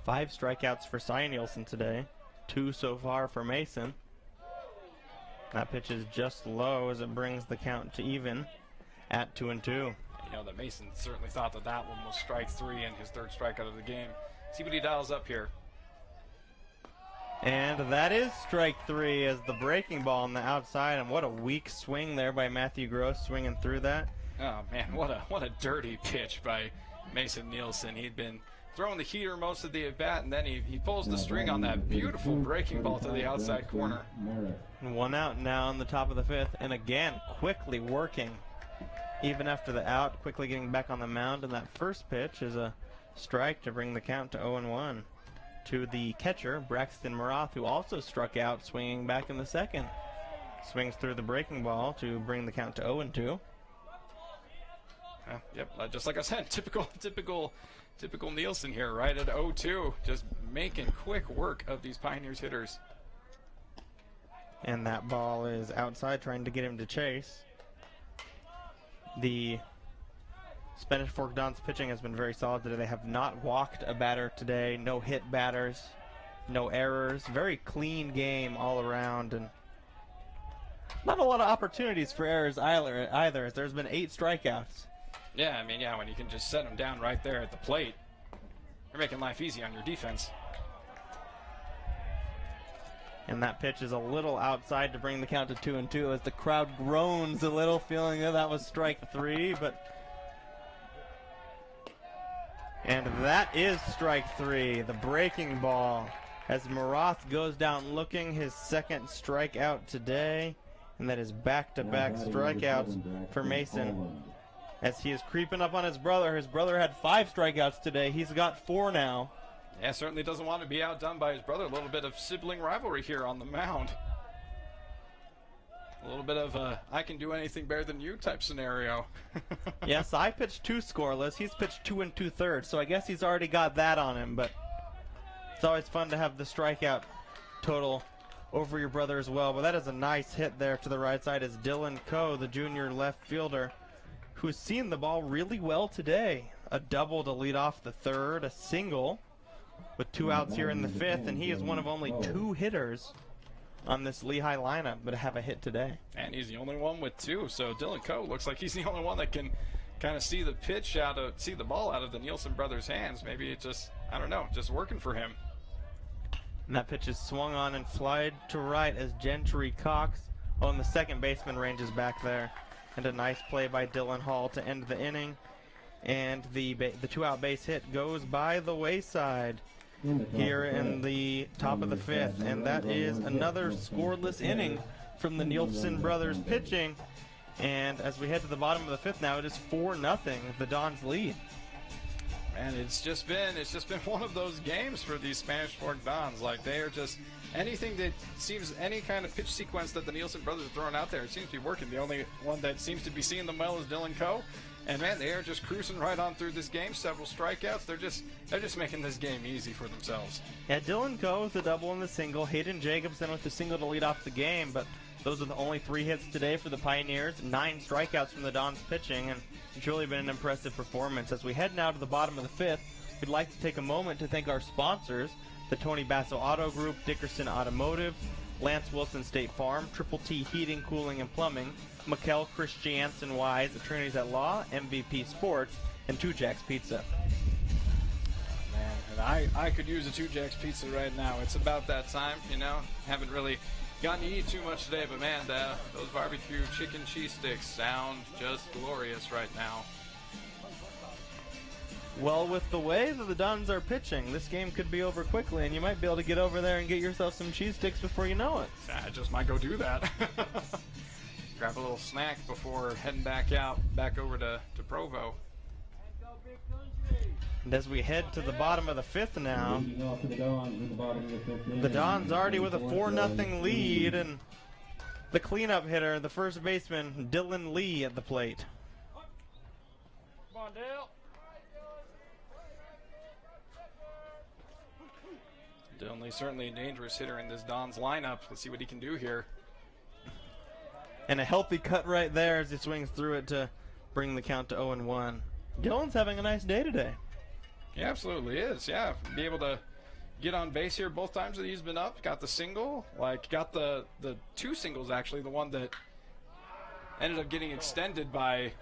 5 strikeouts for Cy Nielsen today, 2 so far for Mason. That pitch is just low as it brings the count to even at 2-2. You know that Mason certainly thought that one was strike 3 and his 3rd strikeout of the game. See what he dials up here. And that is strike 3 as the breaking ball on the outside, and what a weak swing there by Matthew Gross, swinging through that. Oh man, what a dirty pitch by Mason Nielsen. He'd been throwing the heater most of the at-bat, and then he pulls the string on that beautiful breaking ball to the outside corner. And 1 out now in the top of the 5th, and again, quickly working. Even after the out, quickly getting back on the mound, and that first pitch is a strike to bring the count to 0-1. To the catcher, Braxton Marath, who also struck out, swinging back in the second. Swings through the breaking ball to bring the count to 0-2. Yep, just like I said, typical Nielsen here, right at 0-2, just making quick work of these Pioneers hitters. And that ball is outside, trying to get him to chase. The Spanish Fork Dons pitching has been very solid today. They have not walked a batter today, no hit batters, no errors. Very clean game all around, and not a lot of opportunities for errors either, as there's been 8 strikeouts. Yeah, I mean, when you can just set them down right there at the plate, you're making life easy on your defense. And that pitch is a little outside to bring the count to 2-2 as the crowd groans a little, feeling that was strike 3, and that is strike 3, the breaking ball, as Marath goes down looking, his 2nd strikeout today, and that is back-to-back strikeouts for Mason. As he is creeping up on his brother. His brother had 5 strikeouts today. He's got 4 now. Yeah, certainly doesn't want to be outdone by his brother. A little bit of sibling rivalry here on the mound. A little bit of a I can do anything better than you type scenario. Yes, I pitched 2 scoreless. He's pitched 2 2/3, so I guess he's already got that on him. But it's always fun to have the strikeout total over your brother as well. But that is a nice hit there to the right side as Dylan Coe, the junior left fielder, who's seen the ball really well today. A double to lead off the 3rd, a single with 2 outs here in the 5th, and he is one of only 2 hitters on this Lehi lineup, but have a hit today. And he's the only one with 2, so Dylan Coe looks like he's the only one that can kind of see the ball out of the Nielsen brothers' hands. Maybe it just, I don't know, just working for him. And that pitch is swung on and flied to right as Gentry Cox, and the second baseman ranges back there. And a nice play by Dylan Hall to end the inning. And the two-out base hit goes by the wayside here in the top of the fifth. And that is another scoreless inning from the Nielson brothers pitching. And as we head to the bottom of the fifth now, it is 4-0, the Dons lead. And it's just been one of those games for these Spanish Fork Dons. Like, they are just anything that seems, any kind of pitch sequence that the Nielson brothers are throwing out there, it seems to be working. The only one that seems to be seeing them well is Dylan Coe. And man, they are just cruising right on through this game. Several strikeouts. They're just making this game easy for themselves. Yeah, Dylan Coe with the double and the single. Hayden Jacobson with the single to lead off the game. But those are the only 3 hits today for the Pioneers. 9 strikeouts from the Dons pitching, and it's really been an impressive performance. As we head now to the bottom of the fifth, we'd like to take a moment to thank our sponsors, the Tony Basso Auto Group, Dickerson Automotive, Lance Wilson State Farm, Triple T Heating, Cooling, and Plumbing, Mikkel Christiansen Wise, Attorneys at Law, MVP Sports, and Two Jacks Pizza. Man, and I could use a Two Jacks Pizza right now. It's about that time, you know. Haven't really gotten to eat too much today, but man, those barbecue chicken cheese sticks sound just glorious right now. Well, with the way that the Dons are pitching, this game could be over quickly, and you might be able to get over there and get yourself some cheese sticks before you know it. I just might go do that. Grab a little snack before heading back over to Provo. And as we head to the bottom of the fifth now, the Dons already with a 4-0 lead, and the cleanup hitter, the first baseman, Dylan Lee at the plate. Come on, Dale. Dylan Lee certainly a dangerous hitter in this Dons lineup. Let's see what he can do here. And a healthy cut right there as he swings through it to bring the count to 0-1. Dylan's having a nice day today. He absolutely is, yeah. Be able to get on base here both times that he's been up. Got the single, got the 2 singles actually. The one that ended up getting extended by...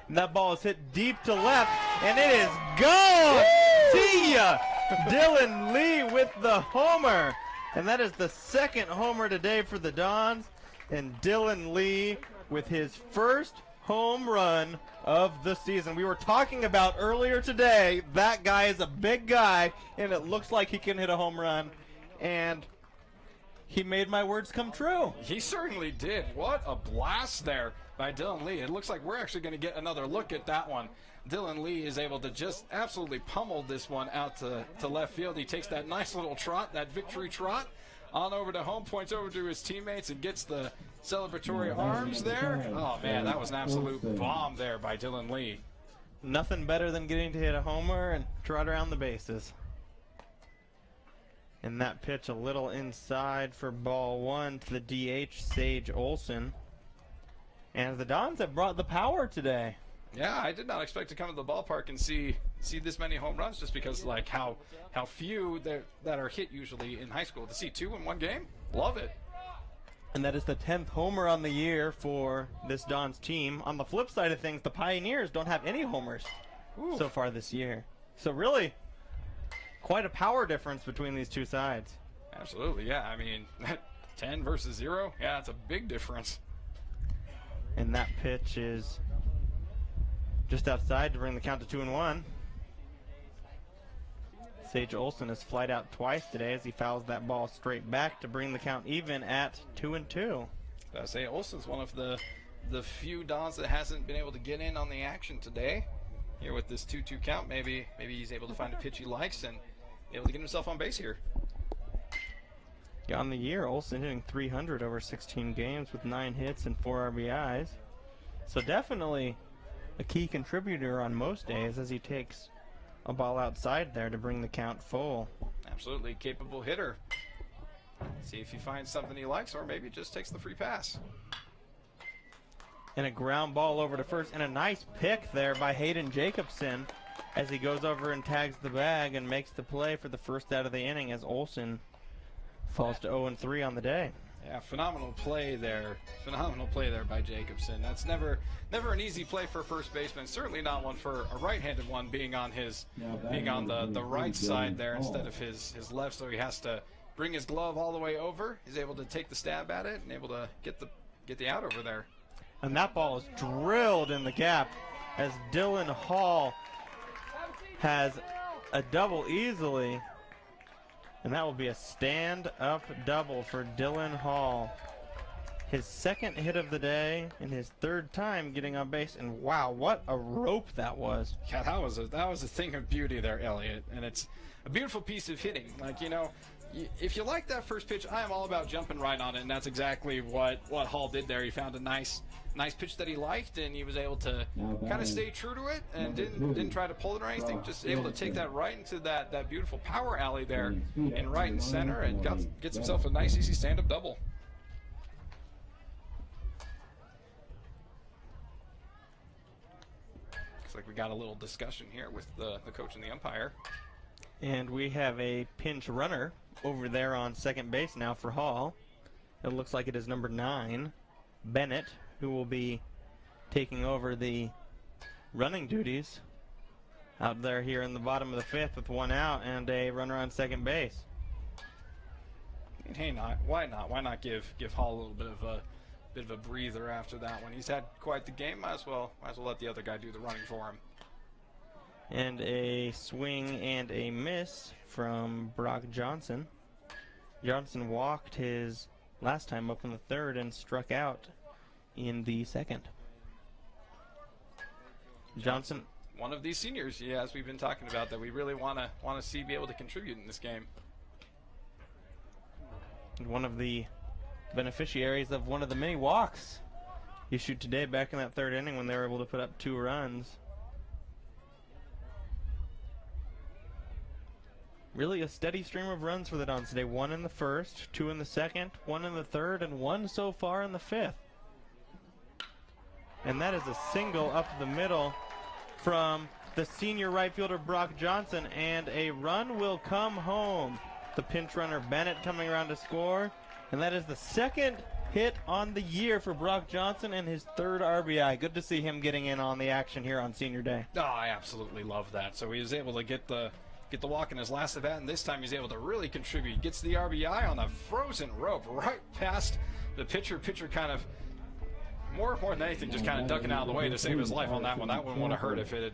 And that ball is hit deep to left, and it is gone! See ya! Dylan Lee with the homer. And that is the second homer today for the Dons. And Dylan Lee with his first home run of the season. We were talking about earlier today, that guy is a big guy, and it looks like he can hit a home run. And he made my words come true. He certainly did. What a blast there by Dylan Lee. It looks like we're actually going to get another look at that one. Dylan Lee is able to just absolutely pummel this one out to left field. He takes that nice little trot, that victory trot, on over to home, points over to his teammates and gets the celebratory arms there. Oh, man, that was an absolute bomb there by Dylan Lee. Nothing better than getting to hit a homer and trot around the bases. And that pitch a little inside for ball 1 to the DH, Sage Olson. And the Dons have brought the power today. Yeah, I did not expect to come to the ballpark and see this many home runs, just because how few that are hit usually in high school. To see 2 in one game, love it. And that is the 10th homer on the year for this Dons team. On the flip side of things, the Pioneers don't have any homers so far this year. So really, quite a power difference between these two sides. Absolutely, yeah. I mean, 10 versus 0, yeah, it's a big difference. And that pitch is just outside to bring the count to 2-1. Sage Olson has flied out twice today as he fouls that ball straight back to bring the count even at 2-2. I say Olson's one of the few Dons that hasn't been able to get in on the action today. Here with this 2-2 count, maybe he's able to find a pitch he likes and be able to get himself on base here. On the year, Olson hitting .300 over 16 games with 9 hits and 4 RBIs. So definitely a key contributor on most days as he takes a ball outside there to bring the count full. Absolutely capable hitter. See if he finds something he likes, or maybe just takes the free pass. And a ground ball over to first, and a nice pick there by Hayden Jacobson as he goes over and tags the bag and makes the play for the first out of the inning as Olson falls to 0-3 on the day. Yeah, phenomenal play there. Phenomenal play there by Jacobson. That's never an easy play for a first baseman. Certainly not one for a right-handed one, being on the right side there instead of his left. So he has to bring his glove all the way over. He's able to take the stab at it and able to get the out over there. And that ball is drilled in the gap as Dylan Hall has a double easily. And that will be a stand-up double for Dylan Hall. His second hit of the day and his third time getting on base. And wow, what a rope that was. Yeah, that was a thing of beauty there, Elliot. And it's a beautiful piece of hitting. Like, you know, if you like that first pitch, I am all about jumping right on it. And that's exactly what Hall did there. He found a nice pitch that he liked, and he was able to kind of stay true to it and didn't try to pull it or anything. Just able to take that right into that beautiful power alley there in right and center, and gets himself a nice, easy stand-up double. Looks like we got a little discussion here with the coach and the umpire. And we have a pinch runner over there on second base now for Hall. It looks like it is number 9, Bennett, who will be taking over the running duties out there here in the bottom of the 5th with 1 out and a runner on second base. Hey, why not? Why not give Hall a little bit of a breather after that one? He's had quite the game. Might as well let the other guy do the running for him. And a swing and a miss from Brock Johnson. Johnson walked his last time up in the 3rd and struck out in the 2nd. Johnson, one of these seniors, yeah, as we've been talking about, that we really want to see be able to contribute in this game. One of the beneficiaries of one of the many walks issued today back in that 3rd inning when they were able to put up 2 runs. Really a steady stream of runs for the Dons today. 1 in the 1st, 2 in the 2nd, 1 in the 3rd, and 1 so far in the 5th. And that is a single up the middle from the senior right fielder Brock Johnson, and a run will come home. The pinch runner Bennett coming around to score, and that is the 2nd hit on the year for Brock Johnson and his 3rd RBI. Good to see him getting in on the action here on senior day. Oh, I absolutely love that. So he was able to get the walk in his last at bat, and this time he's able to really contribute. He gets the RBI on the frozen rope right past the pitcher. Pitcher kind of, more than anything, just kind of ducking out of the way to save his life on that one. That one would have hurt if it had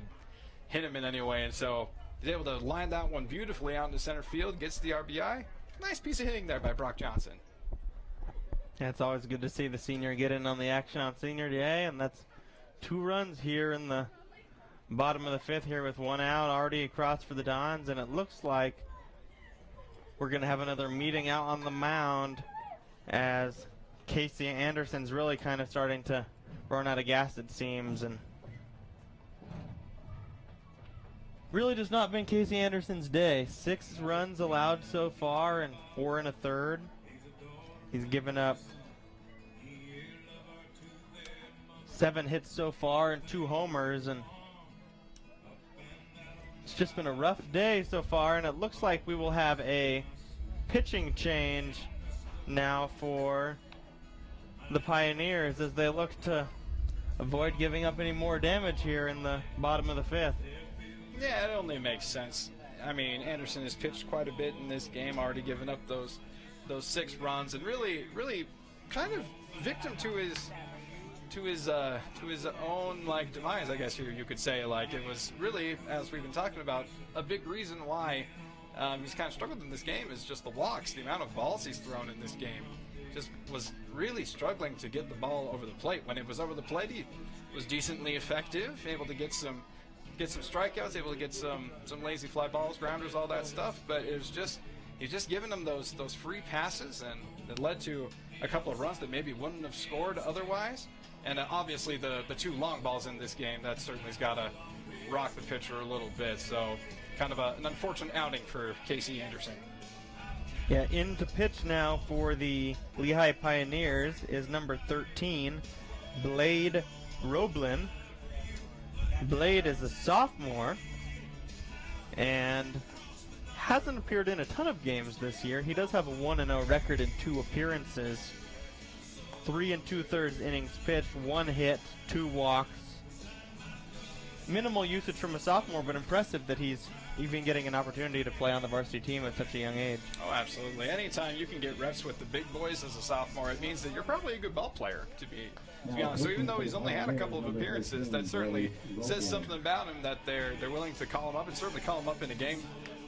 hit him in any way, and so he's able to line that one beautifully out into center field, gets the RBI. Nice piece of hitting there by Brock Johnson. Yeah, it's always good to see the senior get in on the action on senior day, and that's 2 runs here in the bottom of the 5th here with 1 out already across for the Dons, and it looks like we're going to have another meeting out on the mound as Casey Anderson's really kind of starting to run out of gas, it seems, and really just not been Casey Anderson's day. 6 runs allowed so far and 4 1/3. He's given up 7 hits so far and 2 homers, and it's just been a rough day so far, and it looks like we will have a pitching change now for the Pioneers as they look to avoid giving up any more damage here in the bottom of the 5th. Yeah, it only makes sense. I mean, Anderson has pitched quite a bit in this game, already given up those 6 runs, and really kind of victim to his own like demise, I guess you could say. Like, it was really, as we've been talking about, a big reason why he's kind of struggled in this game is just the walks. The amount of balls he's thrown in this game just was really struggling to get the ball over the plate. When it was over the plate, he was decently effective, able to get some strikeouts, able to get some lazy fly balls, grounders, all that stuff. But it was just, he's just giving them those free passes, and it led to a couple of runs that maybe wouldn't have scored otherwise. And obviously the 2 long balls in this game, that certainly's got to rock the pitcher a little bit. So kind of an unfortunate outing for Casey Anderson. Yeah, in to pitch now for the Lehigh Pioneers is number 13, Blade Roblin. Blade is a sophomore and hasn't appeared in a ton of games this year. He does have a 1-0 record in 2 appearances. 3 2/3 innings pitched, 1 hit, 2 walks. minimal usage from a sophomore, but impressive that he's even getting an opportunity to play on the varsity team at such a young age. Oh, absolutely. Anytime you can get reps with the big boys as a sophomore, it means that you're probably a good ball player, to be honest. So even though he's only had a couple of appearances, that certainly says something about him, that they're willing to call him up, and certainly call him up in a game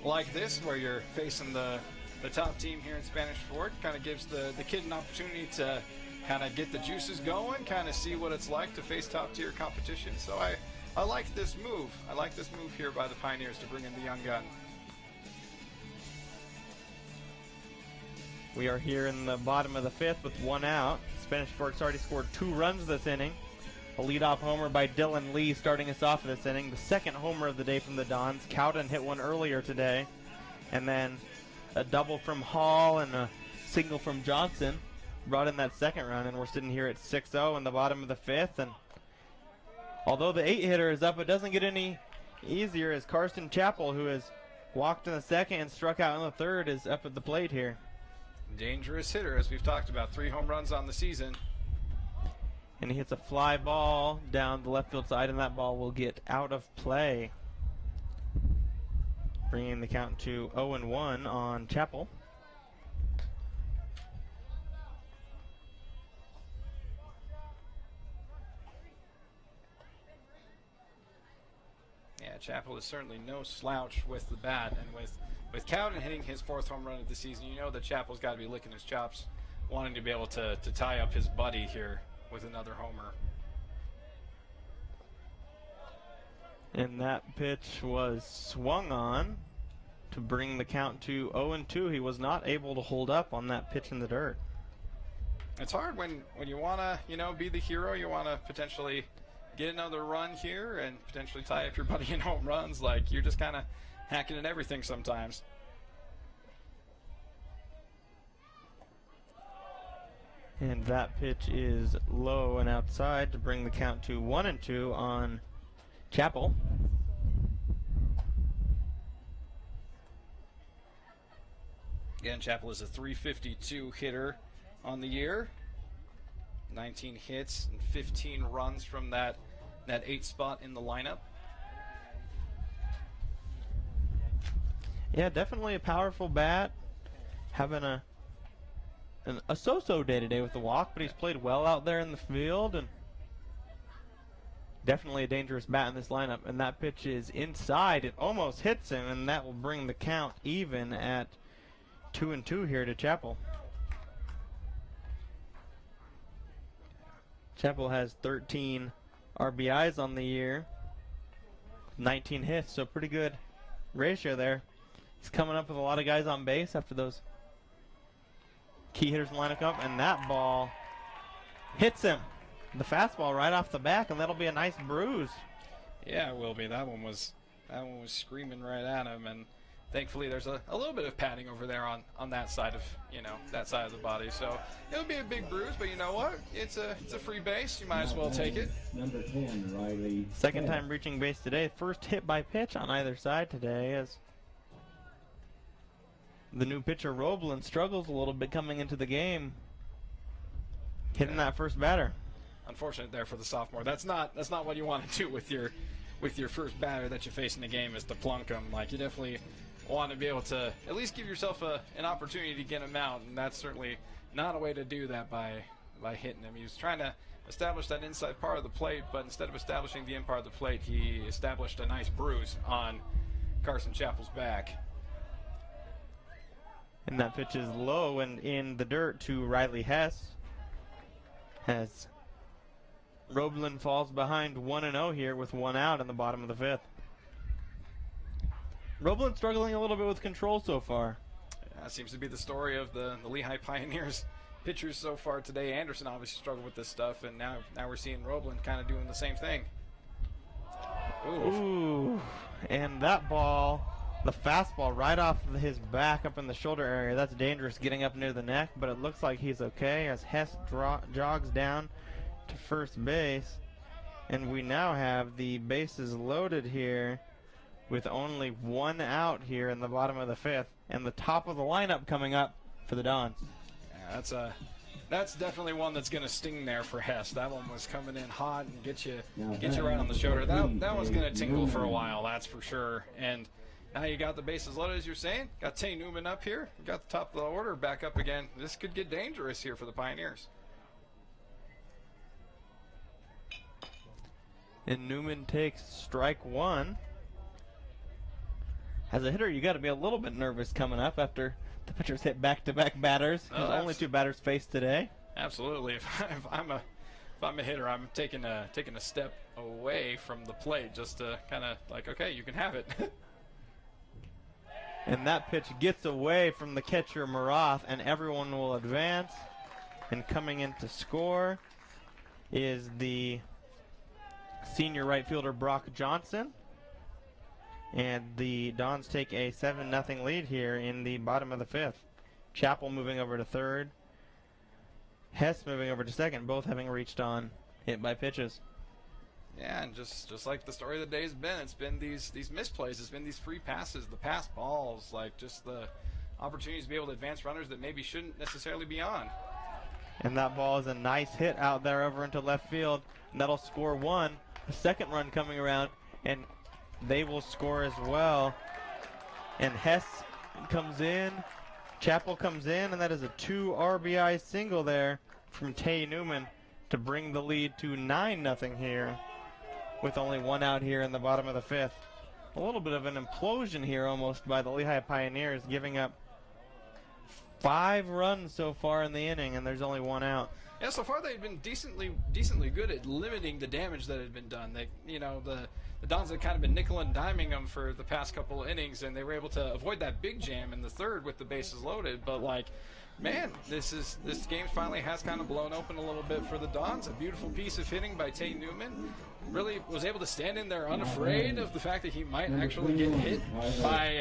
like this where you're facing the top team here in Spanish Fort. Kind of gives the kid an opportunity to kind of get the juices going, kind of see what it's like to face top-tier competition. So I like this move. I like this move here by the Pioneers to bring in the young gun. We are here in the bottom of the fifth with one out. Spanish Fork's already scored 2 runs this inning. A leadoff homer by Dylan Lee starting us off this inning. The second homer of the day from the Dons. Cowden hit one earlier today. And then a double from Hall and a single from Johnson brought in that second run, and we're sitting here at 6-0 in the bottom of the fifth. And although the 8-hitter is up, it doesn't get any easier as Carson Chappell, who has walked in the second and struck out in the third, is up at the plate here. Dangerous hitter, as we've talked about. 3 home runs on the season. And he hits a fly ball down the left field side, and that ball will get out of play, bringing the count to 0-1 on Chappell. Yeah, Chappell is certainly no slouch with the bat, and with Cowden hitting his 4th home run of the season, you know that Chappell's got to be licking his chops, wanting to be able to tie up his buddy here with another homer. And that pitch was swung on to bring the count to 0-2. He was not able to hold up on that pitch in the dirt. It's hard when you want to, be the hero. You want to potentially get another run here and potentially tie up your buddy in home runs. Like, you're just kind of hacking at everything sometimes. And that pitch is low and outside to bring the count to 1-2 on Chappell. Again, Chappell is a .352 hitter on the year. 19 hits and 15 runs from that 8 spot in the lineup. Yeah, definitely a powerful bat. Having a so-so day today with the walk, but he's played well out there in the field, and definitely a dangerous bat in this lineup. And that pitch is inside. It almost hits him, and that will bring the count even at 2-2 here to Chappell. Chappell has 13 RBIs on the year, 19 hits, so pretty good ratio there. He's coming up with a lot of guys on base after those key hitters in the lineup up, and that ball hits him. The fastball right off the back, and that'll be a nice bruise. Yeah, it will be. That one was screaming right at him, and thankfully there's a little bit of padding over there on that side of that side of the body. So it'll be a big bruise, but you know what? It's a free base. You might as well take it. Number 10, Riley. Second time reaching base today. First hit by pitch on either side today, as the new pitcher Roblin struggles a little bit coming into the game, hitting that first batter. Unfortunate there for the sophomore. That's not what you want to do with your first batter that you face in the game, is to plunk him. Like, you definitely want to be able to at least give yourself an opportunity to get him out, and that's certainly not a way to do that by hitting him. He was trying to establish that inside part of the plate, but instead of establishing the in part of the plate, he established a nice bruise on Carson Chappell's back. And that pitch is low and in the dirt to Riley Hess, as Roblin falls behind 1-0 here with one out in the bottom of the fifth. Roblin struggling a little bit with control so far. That seems to be the story of the Lehi Pioneers pitchers so far today. Anderson obviously struggled with this stuff, and now we're seeing Roblin kind of doing the same thing. Ooh, and that ball, the fastball right off of his back up in the shoulder area. That's dangerous, getting up near the neck, but it looks like he's okay as Hess jogs down to first base. And we now have the bases loaded here with only one out here in the bottom of the fifth, and the top of the lineup coming up for the Dons. Yeah, That's definitely one that's going to sting there for Hess. That one was coming in hot and get you right on the shoulder. That one's going to tingle for a while, that's for sure. And now you got the bases loaded, as you're saying. Got Tay Newman up here. Got the top of the order back up again. This could get dangerous here for the Pioneers. And Newman takes strike one. As a hitter, you got to be a little bit nervous coming up after the pitchers hit back-to-back batters. There's only 2 batters faced today. Absolutely. If I'm a hitter, I'm taking a step away from the plate just to kind of like, okay, you can have it. And that pitch gets away from the catcher Marath, and everyone will advance. And coming in to score is the senior right fielder Brock Johnson. And the Dons take a 7-0 lead here in the bottom of the 5th. Chappell moving over to third. Hess moving over to second, both having reached on hit by pitches. Yeah, and just like the story of the day has been, it's been these misplays, it's been these free passes, the pass balls, like just the opportunities to be able to advance runners that maybe shouldn't necessarily be on. And that ball is a nice hit out there over into left field. And that'll score one. A second run coming around, and they will score as well. And Hess comes in, Chappell comes in, and that is a 2 RBI single there from Tay Newman to bring the lead to 9-0 here with only 1 out here in the bottom of the 5th. A little bit of an implosion here almost by the Lehi Pioneers, giving up 5 runs so far in the inning, and there's only 1 out. Yeah, so far they've been decently good at limiting the damage that had been done. They, the Dons had kind of been nickel and diming them for the past couple of innings, and they were able to avoid that big jam in the 3rd with the bases loaded. But man, this game finally has kind of blown open a little bit for the Dons. A beautiful piece of hitting by Tay Newman. Really was able to stand in there unafraid of the fact that he might actually get hit by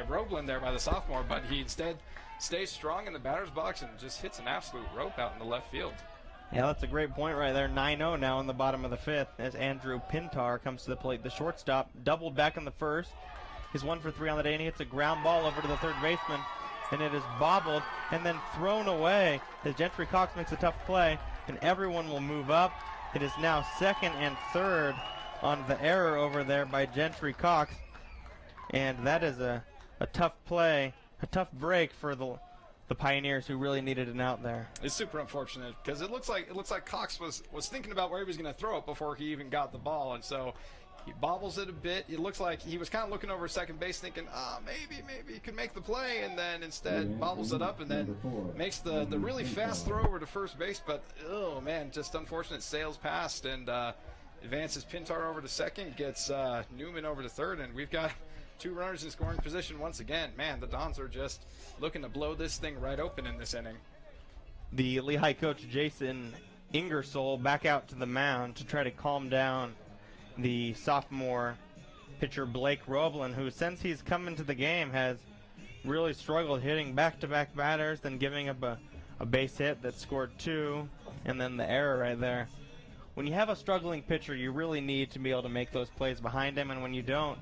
Roeblen there, by the sophomore, but he instead stays strong in the batter's box and just hits an absolute rope out in the left field. Yeah, that's a great point right there. 9-0 now in the bottom of the 5th as Andrew Pintar comes to the plate. The shortstop doubled back in the 1st. He's 1 for 3 on the day, and he hits a ground ball over to the third baseman, and it is bobbled and then thrown away as Gentry Cox makes a tough play, and everyone will move up. It is now 2nd and 3rd on the error over there by Gentry Cox, and that is a tough play, a tough break for the Pioneers, who really needed an out there. It's super unfortunate because it looks like Cox was thinking about where he was going to throw it before he even got the ball, and so he bobbles it a bit. It looks like he was kind of looking over second base thinking, maybe he could make the play, and then instead bobbles it up and then makes the really fast throw over to first base. But, oh, man, just unfortunate, sails past and advances Pintar over to second, gets Newman over to third, and we've got 2 runners in scoring position once again. Man, the Dons are just looking to blow this thing right open in this inning. The Lehigh coach, Jason Ingersoll, back out to the mound to try to calm down the sophomore pitcher Blake Roeblen, who since he's come into the game has really struggled hitting back-to-back batters, then giving up a base hit that scored 2, and then the error right there. When you have a struggling pitcher, you really need to be able to make those plays behind him, and when you don't,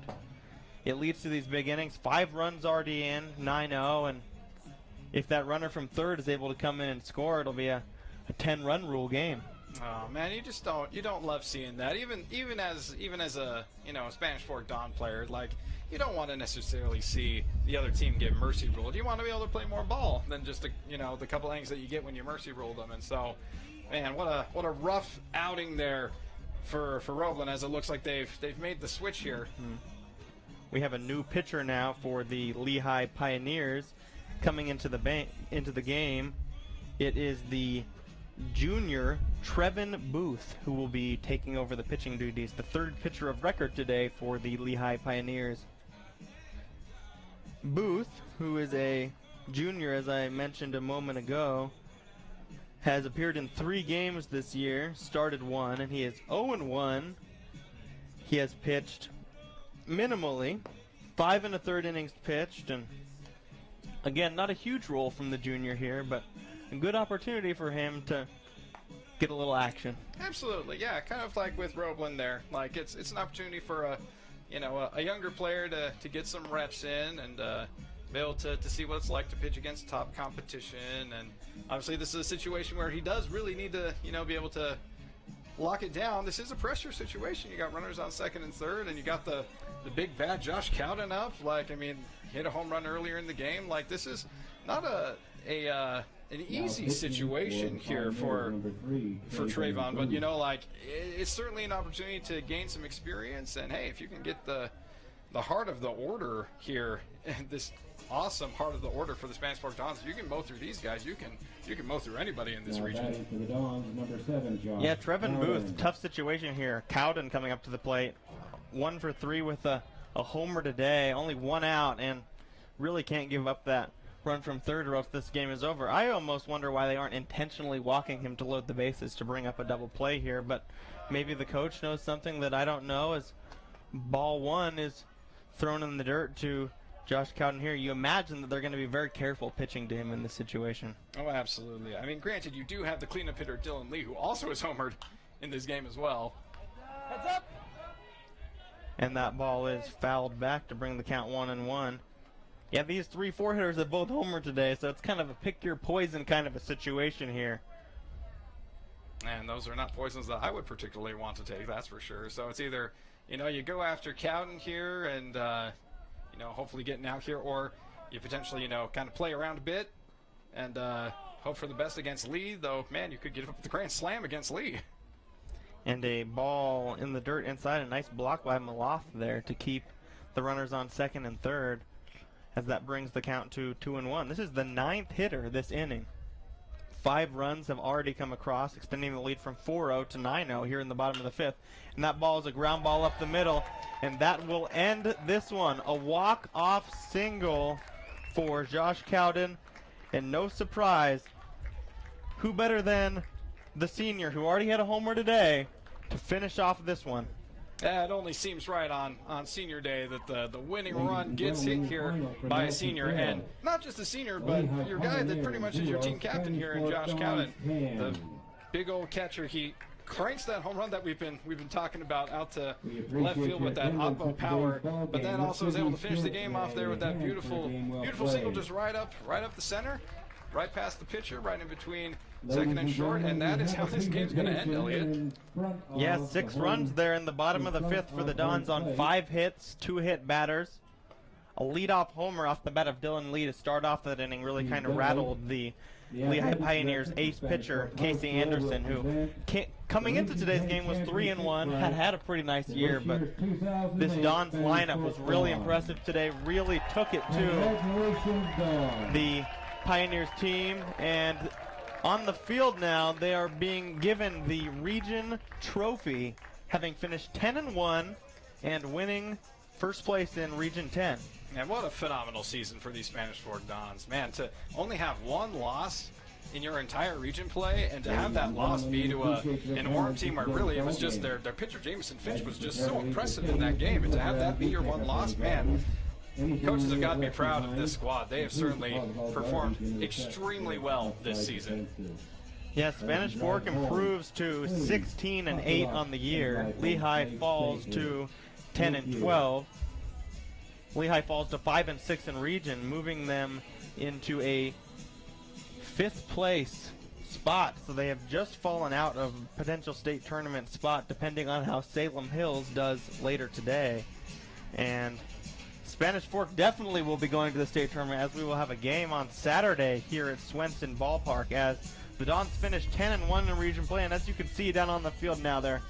it leads to these big innings. 5 runs already in, 9-0, and if that runner from third is able to come in and score, it'll be a 10-run rule game. Oh man, you don't love seeing that. Even as a Spanish Fork Don player, you don't want to necessarily see the other team get mercy ruled. You want to be able to play more ball than just the couple innings that you get when you mercy rule them. And so, man, what a rough outing there for Roeblen, as it looks like they've made the switch here. Mm-hmm. We have a new pitcher now for the Lehi Pioneers coming into the game. It is the junior Trevin Booth, who will be taking over the pitching duties, the 3rd pitcher of record today for the Lehi Pioneers. Booth, who is a junior, as I mentioned a moment ago, has appeared in 3 games this year, started 1, and he is 0-1. He has pitched minimally, 5 1/3 innings pitched, and again, not a huge role from the junior here, but a good opportunity for him to get a little action. Absolutely, yeah, kind of like with Roeblen there. It's an opportunity for a younger player to get some reps in and be able to see what it's like to pitch against top competition. And obviously this is a situation where he does really need to, be able to lock it down. This is a pressure situation. You got runners on second and third, and you got the big bad Josh Cowden up. Hit a home run earlier in the game. This is not an easy situation here for Trayvon, but it's certainly an opportunity to gain some experience. And hey, if you can get the heart of the order here, this awesome heart of the order for the Spanish Fork Dons, if you can mow through these guys, you can mow through anybody in this region. Yeah, Trevin Booth, tough situation here. Cowden coming up to the plate, 1 for 3 with a homer today, only 1 out, and really can't give up that run from third or else this game is over. I almost wonder why they aren't intentionally walking him to load the bases to bring up a double play here, but maybe the coach knows something that I don't know, as ball 1 is thrown in the dirt to Josh Cowden here. You imagine that they're going to be very careful pitching to him in this situation. Oh, absolutely. Granted, you do have the cleanup hitter Dylan Lee, who also is homered in this game as well. Heads up! And that ball is fouled back to bring the count 1-1. Yeah, these 3-4 hitters have both homered today, so it's kind of a pick your poison kind of a situation here. And those are not poisons that I would particularly want to take, that's for sure. So it's either, you go after Cowden here and, hopefully getting out here, or you potentially, kind of play around a bit and hope for the best against Lee, though, man, you could get up the grand slam against Lee. And a ball in the dirt inside, a nice block by Maloff there to keep the runners on second and third, as that brings the count to 2-1. This is the 9th hitter this inning. 5 runs have already come across, extending the lead from 4-0 to 9-0 here in the bottom of the 5th. And that ball is a ground ball up the middle, and that will end this one. A walk-off single for Josh Cowden, and no surprise, who better than the senior, who already had a homer today, to finish off this one. It only seems right on senior day that the winning run gets hit here by a senior, and not just a senior, but your guy that pretty much is your team captain here in Josh Cowden, the big old catcher. He cranks that home run that we've been talking about out to left field with that oppo power, but then also is able to finish the game off there with that beautiful single just right up the center, right past the pitcher, right in between second and short, and that is how this game's going to end, Elliot. Yeah, 6 runs there in the bottom of the 5th for the Dons on 5 hits, 2 hit batters. A leadoff homer off the bat of Dylan Lee to start off that inning really kind of rattled the Lehigh Pioneers ace pitcher Casey Anderson, who coming into today's game was 3-1, had a pretty nice year, but this Dons lineup was really impressive today, really took it to the Pioneers team, and on the field now, they are being given the region trophy, having finished 10-1 and winning first place in Region 10. And what a phenomenal season for these Spanish Fork Dons. Man, to only have 1 loss in your entire region play, and to have that loss be to an Orem team where really it was just their pitcher, Jamison Finch, was just so impressive in that game. And to have that be your 1 loss, man, coaches have got to be proud of this squad. They have certainly performed extremely well this season. Yeah, Spanish Fork improves to 16-8 on the year. Lehi falls to 10-12. Lehi falls to 5-6 in region, moving them into a 5th place spot. So they have just fallen out of potential state tournament spot, depending on how Salem Hills does later today. And Spanish Fork definitely will be going to the state tournament, as we will have a game on Saturday here at Swenson Ballpark, as the Dons finished 10-1 in region play. And as you can see down on the field now, they're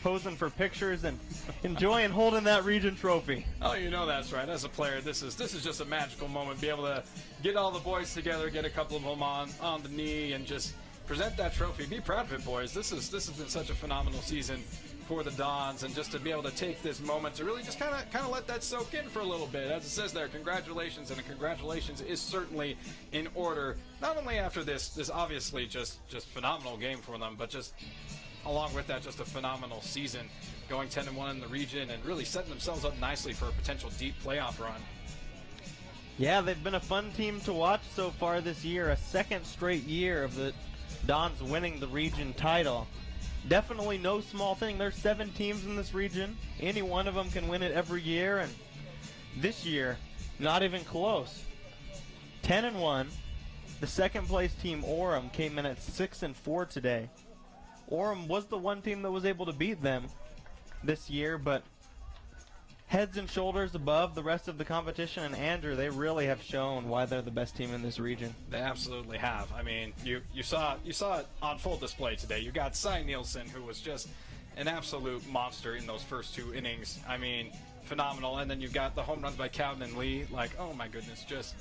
posing for pictures and enjoying holding that region trophy. Oh, you know that's right. As a player, this is just a magical moment. Be able to get all the boys together, get a couple of them on the knee, and just present that trophy. Be proud of it, boys. This has been such a phenomenal season for the Dons, and just to be able to take this moment to really just kind of let that soak in for a little bit. As it says there, congratulations, and a congratulations is certainly in order. Not only after this obviously just phenomenal game for them, but just along with that, just a phenomenal season, going 10-1 in the region and really setting themselves up nicely for a potential deep playoff run. Yeah, they've been a fun team to watch so far this year. A 2nd straight year of the Dons winning the region title. Definitely no small thing. There's 7 teams in this region. Any one of them can win it every year, and this year, not even close. 10-1. The second place team, Orem, came in at 6-4 today. Orem was the one team that was able to beat them this year, but heads and shoulders above the rest of the competition. And Andrew, they really have shown why they're the best team in this region. They absolutely have. I mean, you saw it on full display today. You got Nielson, who was just an absolute monster in those first 2 innings. I mean, phenomenal. And then you've got the home runs by Cowden and Lehi. Like, oh my goodness, just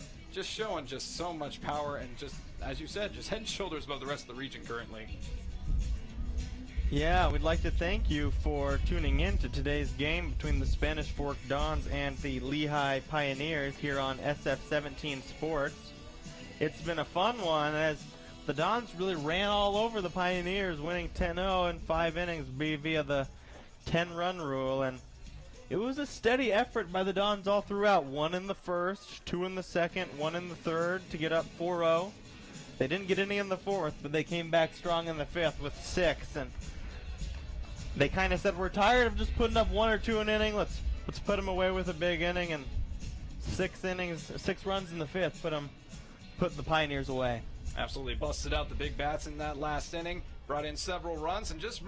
showing just so much power and just, as you said, just head and shoulders above the rest of the region currently. Yeah, we'd like to thank you for tuning in to today's game between the Spanish Fork Dons and the Lehi Pioneers here on SF17 Sports. It's been a fun one as the Dons really ran all over the Pioneers, winning 10-0 in 5 innings via the 10-run rule. And it was a steady effort by the Dons all throughout. 1 in the first, 2 in the second, 1 in the third to get up 4-0. They didn't get any in the fourth, but they came back strong in the fifth with 6. And they kind of said, we're tired of just putting up 1 or 2 an inning. Let's put them away with a big inning. And 6 innings, 6 runs in the fifth put the Pioneers away. Absolutely busted out the big bats in that last inning, brought in several runs, and just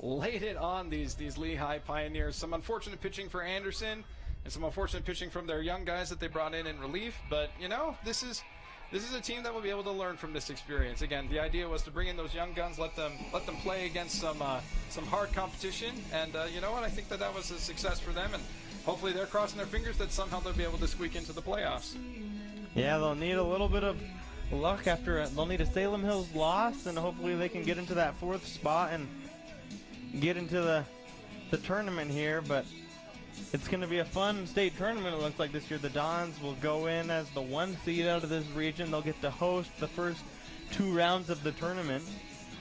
laid it on these Lehi Pioneers. Some unfortunate pitching for Anderson, and some unfortunate pitching from their young guys that they brought in relief. But you know, this is a team that will be able to learn from this experience. Again, the idea was to bring in those young guns, let them play against some hard competition, and you know what? I think that was a success for them, and hopefully they're crossing their fingers that somehow they'll be able to squeak into the playoffs. Yeah, they'll need a little bit of luck they'll need a Salem Hills loss, and hopefully they can get into that 4th spot and get into the tournament here. But it's going to be a fun state tournament, it looks like, this year. The Dons will go in as the 1 seed out of this region. They'll get to host the first 2 rounds of the tournament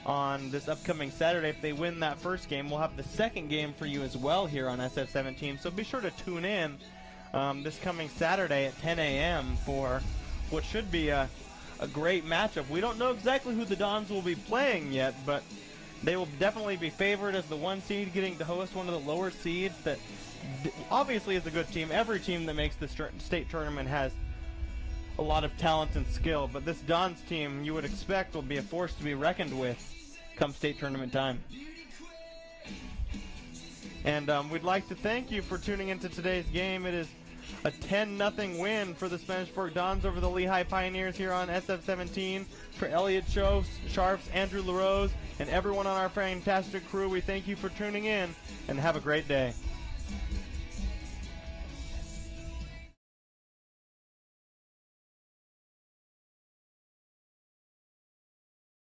on this upcoming Saturday. If they win that first game, we'll have the second game for you as well here on SF17. So be sure to tune in this coming Saturday at 10 a.m. for what should be a great matchup. We don't know exactly who the Dons will be playing yet, but they will definitely be favored as the 1 seed, getting to host one of the lower seeds that obviously is a good team. Every team that makes the state tournament has a lot of talent and skill, but this Dons team, you would expect, will be a force to be reckoned with come state tournament time. And we'd like to thank you for tuning into today's game. It is a 10-0 win for the Spanish Fork Dons over the Lehi Pioneers here on SF17. For Elliot Sharps, Andrew LaRose, and everyone on our fantastic crew, we thank you for tuning in, and have a great day.